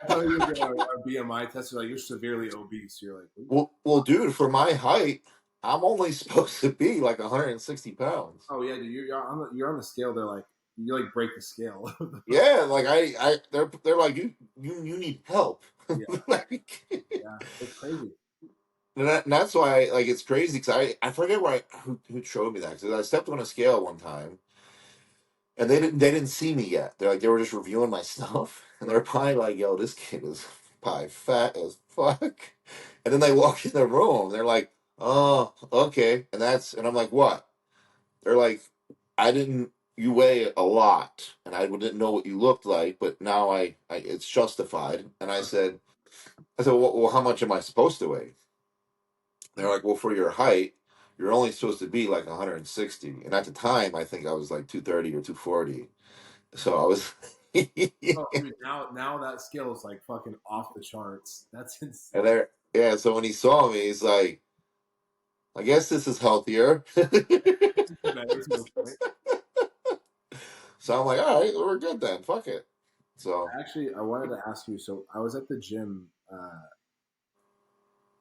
I thought you were doing a BMI test. You're like you're severely obese. You're like, what? Well, dude, for my height, I'm only supposed to be like 160 pounds. Oh yeah, dude, you're on the scale. They're like you like break the scale. Yeah, like they're like you need help. Yeah, Like, yeah, it's crazy. and that's why like it's crazy because I forget who showed me that because I stepped on a scale one time and they didn't see me yet. They were just reviewing my stuff and they're Right. probably like, yo, this kid is probably fat as fuck. And then they walk in the room. They're like, oh, okay, and I'm like, what? They're like, I didn't. You weigh a lot, and I didn't know what you looked like, but now I it's justified. And I said, well, how much am I supposed to weigh? They're like, well, for your height, you're only supposed to be like 160. And at the time, I think I was like 230 or 240. So I was, Oh, dude, now that skill is like fucking off the charts. That's and insane. there, yeah. So when he saw me, he's like, "I guess this is healthier." Better to the point. So I'm like, "All right, we're good then. Fuck it." So Actually, I wanted to ask you. So I was at the gym.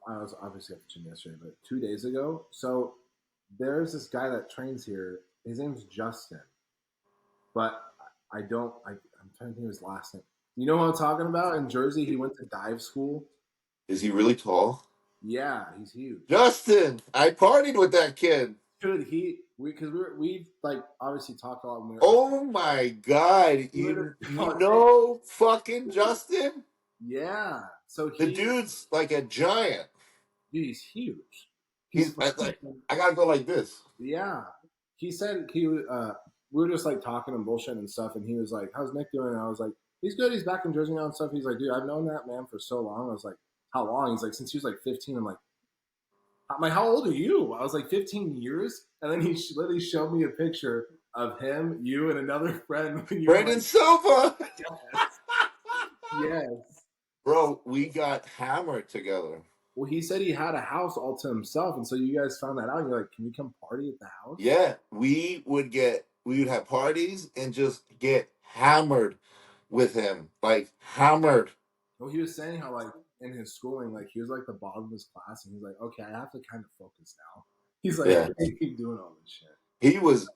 I was obviously at the gym yesterday, but 2 days ago. So there's this guy that trains here. His name's Justin, but I don't. I'm trying to think of his last name. You know who I'm talking about? In Jersey, he went to dive school. is he really tall? Yeah, he's huge. Justin, I partied with that kid. Dude, we've like obviously talked a lot when we were up. Oh my god, We literally you fought six. know fucking Justin? Yeah. So The dude's like a giant. dude, he's huge. He's He's fucking, like, I gotta go like this. yeah. He said we were just like talking and bullshit and stuff, and he was like, "How's Nick doing?" And I was like, "He's good. He's back in Jersey now and stuff." He's like, "Dude, I've known that man for so long." I was like, "How long?" He's like, "Since he was like 15." I'm like, "How old are you?" I was like, 15 years, and then he literally showed me a picture of him, you, and another friend when you were Brandon like, Silva. yes, yes. Bro, we got hammered together. Well, he said he had a house all to himself, and so you guys found that out. And you're like, "Can we come party at the house?" Yeah, we would have parties and just get hammered with him. Like hammered. Well, he was saying how like in his schooling, like he was like the bottom of his class, and he's like, "Okay, I have to kind of focus now." He's like, "I Yeah. can't keep doing all this shit."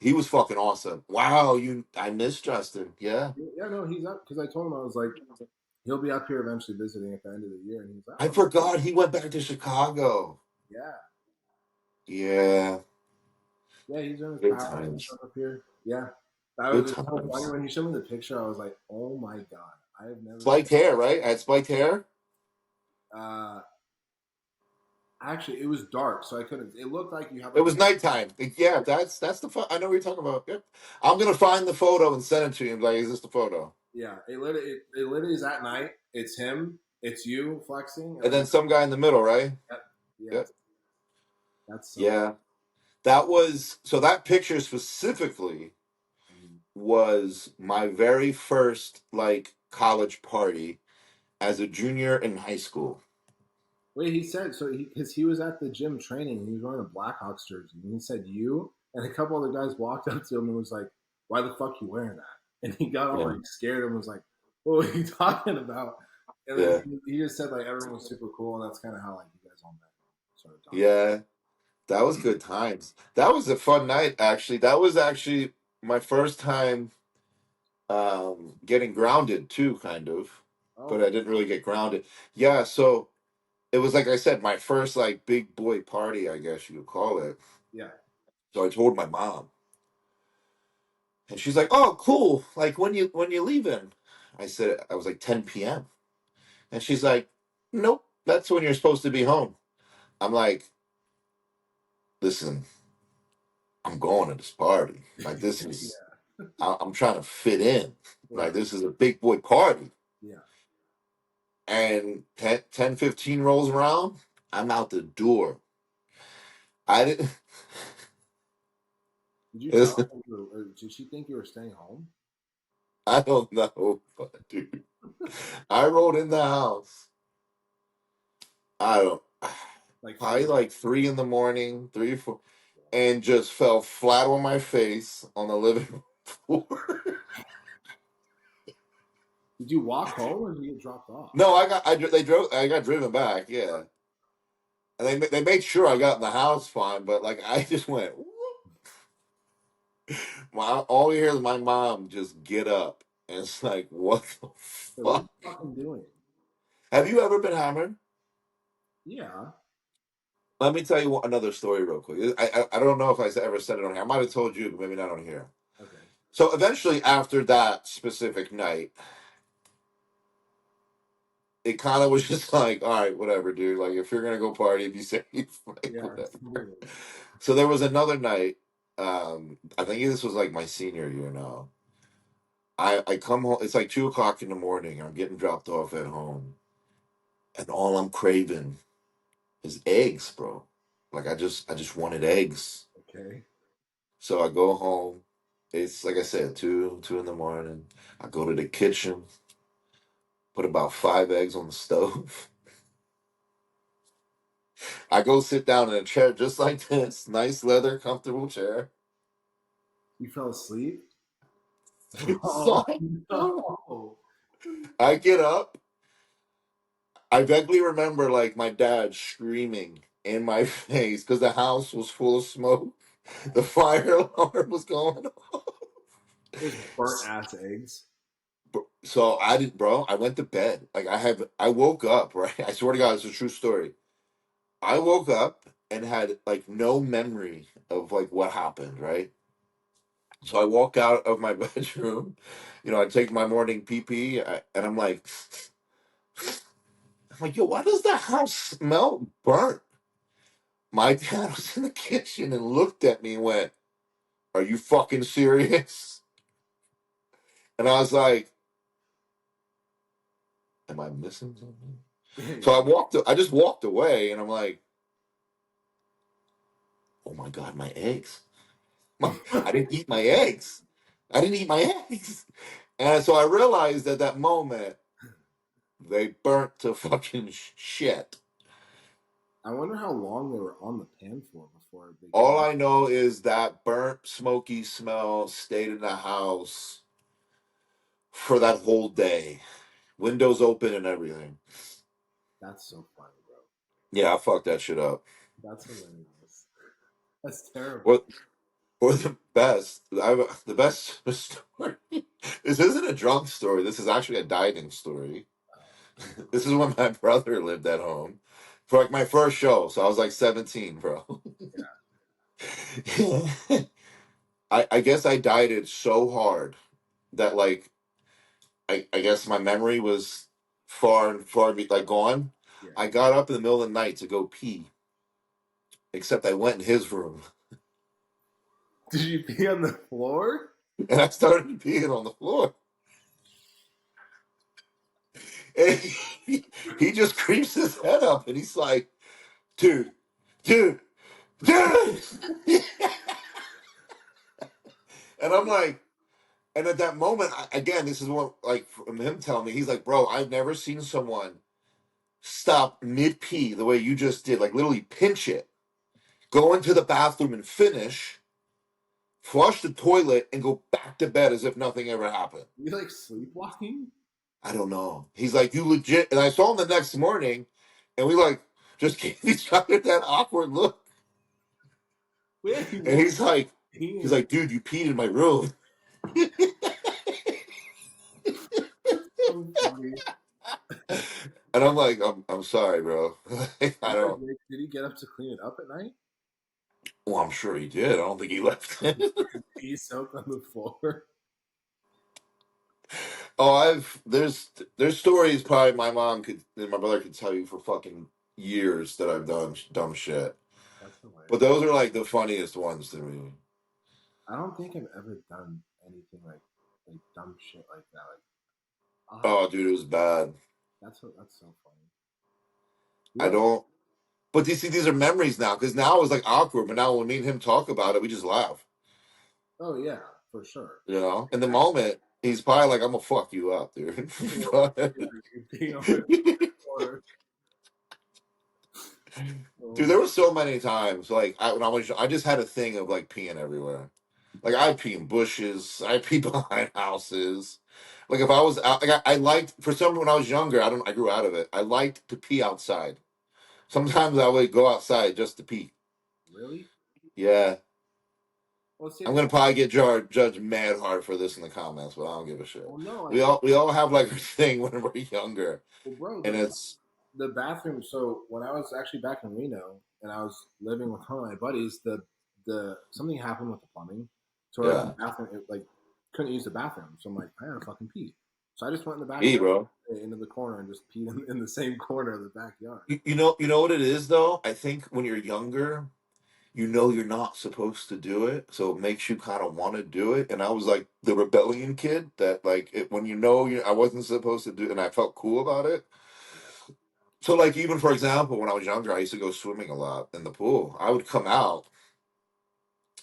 He was fucking awesome. Wow, I miss Justin. Yeah. Yeah, no, he's up because I told him I was like, he'll be up here eventually visiting at the end of the year, and he's like, I "Oh, forgot he went back to Chicago. yeah, Yeah. yeah, he's doing his Good powerlifting times. stuff up here." Yeah, that Good was just so funny times. when he showed me the picture. I was like, "Oh my god, I have never seen." Spiked hair, right? I had spiked hair. Uh, Actually, it was dark, so I couldn't. It looked like you had It like a was nighttime. Yeah, that's the I know what you're talking about. Yep. I'm gonna find the photo and send it to you. Like, is this the photo? yeah. It literally is at night. It's him. It's you flexing, and And then then some guy in the middle, right? yep, yes, Yep. that's so. Yeah. That was so that picture specifically Mhm. was my very first like college party as a junior in high school. Wait, he said so because he was at the gym training. And he was wearing a Blackhawks jersey, and he said you and a couple other guys walked up to him and was like, "Why the fuck you wearing that?" And he got all Yeah. like scared and was like, "What are you talking about?" And then Yeah. he just said like everyone was super cool, and that's kind of how like you guys all met, started talking. Yeah. That was good times. That was a fun night actually. That was actually my first time getting grounded too, kind of. But Oh I didn't really get grounded. Yeah, so it was like I said, my first like big boy party, I guess you could call it. yeah, So I told my mom, and she's like, "Oh, cool. Like when you leaving?" I said I was like 10 p.m. And she's like, "Nope, that's when you're supposed to be home." I'm like, "Listen, I'm going to this party. Like this is yeah, I'm trying to fit in. Like right, this is a big boy party." yeah. And 10, 10, 15 rolls around, I'm out the door. I didn't. Did you tell her, or did she think you were staying home? I don't know, but dude, I rolled in the house. I don't, Like probably 4. like 3 in the morning, 3 or 4, and just fell flat on my face on the living room floor. Did you walk home or did you get dropped off? No, I got driven back, yeah, and they made sure I got in the house fine, but like I just went. Whoop. All you hear is my mom just get up, and it's like, what the Wait, what are you fuck? fucking doing? Have you ever been hammered? Yeah. Let me tell you another story real quick. I don't know if ever said it on here. I might have told you, but maybe not on here. Okay. So eventually, after that specific night, it kind of was just like, all right, whatever, dude. Like, if you're gonna go party, be safe. Like, Yeah. whatever. So there was another night. I think this was like my senior year now. I come home. It's like 2 o'clock in the morning. I'm getting dropped off at home, and all I'm craving is eggs, bro. Like I just wanted eggs. Okay. So I go home. It's like I said, 2 in the morning. I go to the kitchen, put about 5 eggs on the stove. I go sit down in a chair just like this, nice leather, comfortable chair. You fell asleep? So Oh no! I get up. I vaguely remember like my dad screaming in my face because the house was full of smoke. The fire alarm was going off. Just burnt ass eggs. So I didn't, bro. I went to bed. Like I woke up, right? I swear to God, it's a true story. I woke up and had like no memory of like what happened, right? So I walk out of my bedroom, I take my morning pee pee, and I'm like, yo, why does the house smell burnt? My dad was in the kitchen and looked at me and went, "Are you fucking serious?" And I was like, "Am I missing something?" So Yeah. I just walked away, and I'm like, "Oh my god, my eggs! I didn't eat my eggs. I didn't eat my eggs." And so I realized at that moment they burnt to fucking shit. I wonder how long they were on the pan for before they All came. I know is that burnt, smoky smell stayed in the house for that whole day. Windows open and everything. That's so funny, bro. Yeah, I fucked that shit up. That's hilarious. That's terrible. Or, or the best story. This isn't a drunk story. This is actually a diving story. This is when my brother lived at home for like my first show. So I was like 17, bro. Yeah. I guess I dieted so hard that like I guess my memory was like gone. Yeah. I got up in the middle of the night to go pee, except I went in his room Did you pee on the floor? and I started peeing on the floor. And he just creeps his head up and he's like, dude, dude, dude. And I'm like, and at that moment, again, this is what, like, from him telling me, he's like, bro, I've never seen someone stop mid pee the way you just did, like, literally pinch it, go into the bathroom and finish, flush the toilet, and go back to bed as if nothing ever happened. You like sleepwalking? I don't know. He's like, you legit. And I saw him the next morning, and we like just gave each other that awkward look. Yeah, he And walked he's peeing. like, dude, you peed in my room. That's so funny. And I'm like, I'm sorry, bro. Like, I don't. Did he get up to clean it up at night? Well, I'm sure he did. I don't think he left it. Pee soaked on the floor. Oh, there's stories probably my mom could and my brother could tell you for fucking years that I've done dumb shit. That's But hilarious. those are like the funniest ones to me. I don't think I've ever done anything like dumb shit like that. Like, I'll have Oh, dude, it was bad. that's so funny. You I know? don't. But you see, these are memories now because now it's like awkward. But now when me and him talk about it, we just laugh. Oh yeah, for sure. In the moment, he's probably like, "I'm gonna fuck you up, dude." But- You pee on the floor. Oh dude, my. there were so many times like when I just had a thing of like peeing everywhere. Like I pee in bushes, I pee behind houses. Like if I was out, like I liked for some when I was younger. I grew out of it. I liked to pee outside. Sometimes I would go outside just to pee. Really? Yeah, Well, see, I'm gonna probably get judged mad hard for this in the comments, but I don't give a shit. well, no, I We all have like a thing when we're younger, well, bro, and it's the bathroom. So when I was actually back in Reno and I was living with one of my buddies, the something happened with the plumbing, so like the yeah, bathroom, like couldn't use the bathroom. So I'm like, I gotta fucking pee. So I just went in the me, backyard, bro. into the corner, and just peed in the same corner of the backyard. You know what it is though. I think when you're younger, you're not supposed to do it, so it makes you kind of want to do it. And I was like the rebellion kid that like when I wasn't supposed to do, it, and I felt cool about it. Yeah. So like even for example, when I was younger, I used to go swimming a lot in the pool. I would come out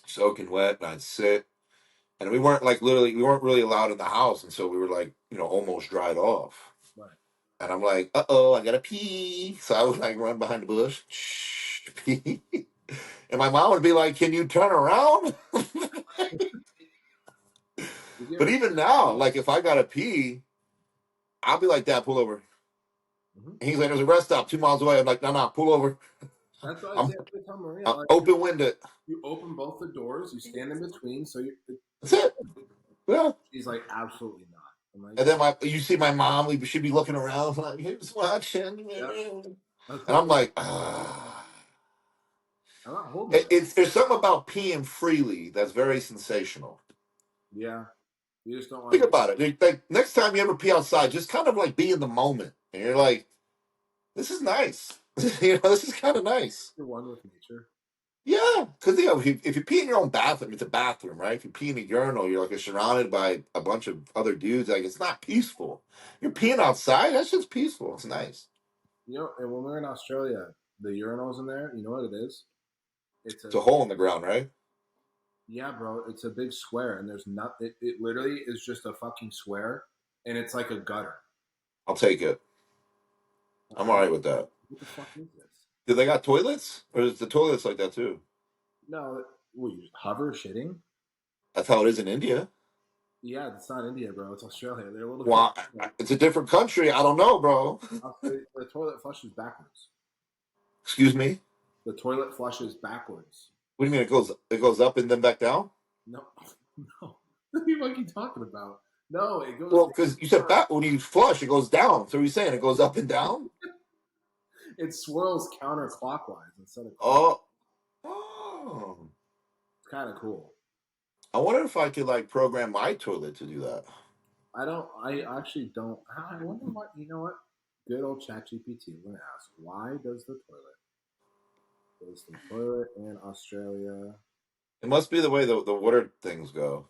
soaking wet, and I'd sit. and we weren't like literally we weren't really allowed in the house, and so we were like almost dried off. Right. And I'm like, uh-oh, I gotta pee. So I would like run behind the bush, shh, pee. And my mom would be like, can you turn around? Did you But ever? even now, like if I gotta pee, I'll be like, Dad, pull over. Mhm. And he's like, there's a rest stop 2 miles away. I'm like, no, no, pull over. That's what I I'm, say. I tell Maria, I'm like open winded. you open both the doors, you stand in between, so That's it's. it. Yeah. She's like, absolutely not. I'm like, And then you see my mom, she'd be looking around like, who's watching? yeah. And I tell I'm her, like, I'm not holding it. there's something about peeing freely that's very sensational. Yeah, you just don't want Think to get about it. Like next time you ever pee outside, just kind of like be in the moment, and you're like, "This is nice." This is kind of nice. you're one with nature. Yeah, because if you pee in your own bathroom, it's a bathroom, right? If you pee in a urinal, you're like surrounded by a bunch of other dudes. Like it's not peaceful. You're peeing outside. That's just peaceful. It's nice. And when we were in Australia, the urinals in there, you know what it is? It's It's a hole in the ground, right? yeah, bro. It's a big square, and there's not. It literally is just a fucking square, and it's like a gutter. I'll take it. I'm I'm all like, right with that. what the fuck is this? Do they got toilets, or is the toilets like that too? No, what, you hover shitting? That's how it is in India. Yeah, it's not India, bro. It's Australia. They're a little bit. Well, it's a different country. I don't know, bro. The toilet flushes backwards. Excuse me. The toilet flushes backwards. What do you mean it goes up and then back down? No, no. What are you fucking talking about? No, it goes. Well, because you said back when you flush, it goes down. So you're saying it goes up and down? It swirls counterclockwise instead of clockwise. Oh, oh. It's kind of cool. I wonder if I could like program my toilet to do that. I don't. I actually don't. I wonder what. You know what? Good old ChatGPT. We're gonna ask, why does the toilet in Australia? It must be the way the water things go.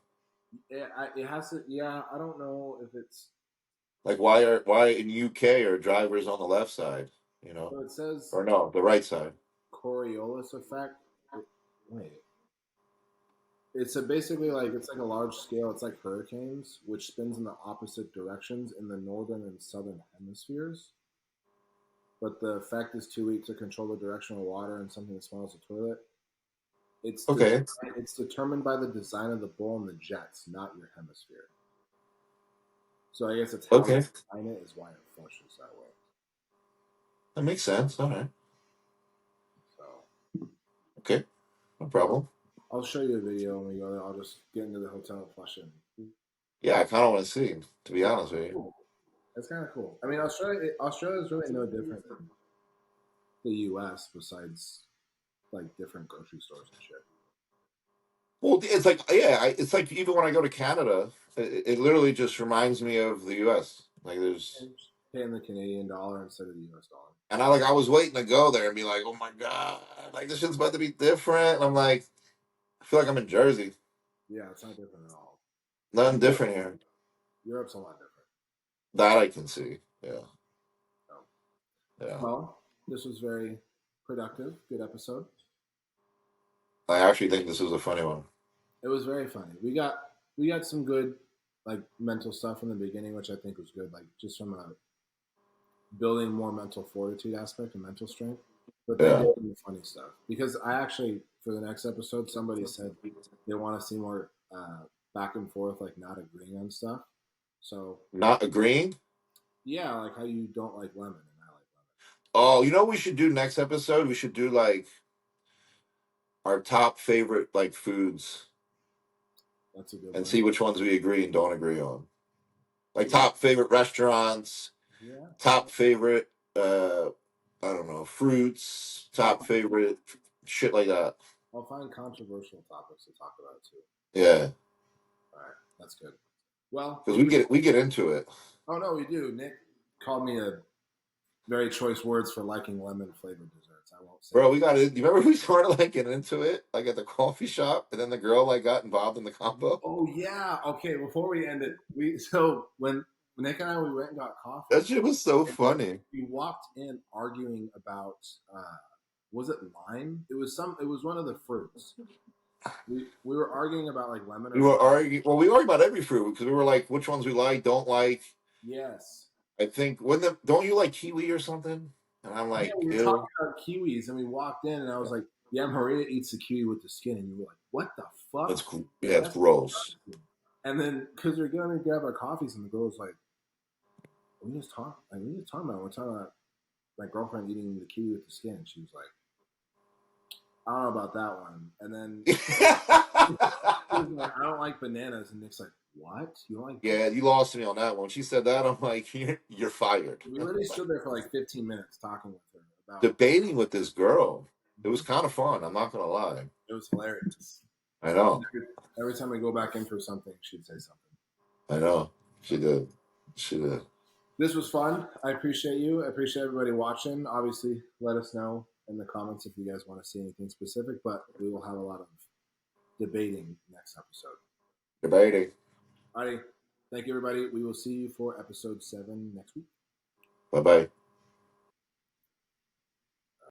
It has to. Yeah, I don't know if it's. Like why in UK are drivers on the left side? You know, So it says or no, the right side. Coriolis effect. Wait, it's basically like it's like a large scale. It's like hurricanes, which spins in the opposite directions in the northern and southern hemispheres. But the effect is too weak to control the direction of water and something that smells a toilet. It's Okay, it's determined by the design of the bowl and the jets, not your hemisphere. So I guess it's how you okay, design it is why it flushes that way. that makes sense. All right, So okay, no problem. I'll show you a video when we go there. I'll just get into the hotel and flush it. Yeah, I kind of want to see. To be honest with you. Cool. That's kind of cool. I mean, Australia is really no different than the U.S. besides like different grocery stores and shit. Well, it's like it's like even when I go to Canada, it literally just reminds me of the U.S. Like there's, And just paying the Canadian dollar instead of the U.S. dollar. and I was waiting to go there and be like, oh my god, like this shit's about to be different. And I'm like, I feel like I'm in Jersey. Yeah, it's not different at all. Nothing Europe, different here. Europe's a lot different. That I can see. Yeah, So, yeah. well, this was very productive. Good episode. I actually think this was a funny one. It was very funny. We got some good like mental stuff in the beginning, which I think was good. Like just from a building more mental fortitude aspect and mental strength. But then Yeah, get into funny stuff because I actually for the next episode somebody said they want to see more back and forth, like not agreeing on stuff. So not agreeing. yeah, like how you don't like lemon and I like Oh, you know what we should do next episode? We should do like our top favorite like foods lemon. That's a good and one. see which ones we agree and don't agree on. Like Yeah, top favorite restaurants, yeah. top favorite I don't know, fruits, I'll top favorite shit like that. I'll find controversial topics to talk about too. Yeah. All right, that's good. Well, Because we get into it. oh no, we do. Nick called me a very choice words for liking lemon flavored desserts. I won't say Bro, it. we got it. You remember we started like getting into it, like at the coffee shop, and then the girl like got involved in the combo? Oh yeah. Okay. Before we end it, so when Nick and I we went and got That coffee, shit was so and funny. we walked in arguing about was it lime? It was one of the fruits, We were arguing about like lemon We or were arguing. Well, we argued about every fruit because we were like, which ones we like, don't like. yes. I think when the don't you like kiwi or something? And I'm Yeah, like, we were talking ew, about kiwis, and we walked in, and I was like, "Yeah, Maria eats the kiwi with the skin," and you were like, "What the fuck? yeah, it's That's gross. disgusting." And then because we're going to grab our coffees, and the girl was like, we just talking about? We're talking about my girlfriend eating the kiwi with the skin." And she was like, "I don't know about that one." And then she was like, "I don't like bananas," and Nick's like, "What? You don't like bananas?" Yeah, you lost me on that one. She said that. I'm like, you're fired. We literally stood there for like 15 minutes talking with her about. Debating with this girl. It was kind of fun. I'm not gonna lie. It was hilarious. I know. Every time we go back in for something, she'd say something. I know. She did. She did. This was fun. I appreciate you. I appreciate everybody watching. Obviously, let us know in the comments if you guys want to see anything specific, but we will have a lot of debating next episode. Debating. Alrighty. Thank you, everybody. We will see you for episode 7 next week. Bye bye.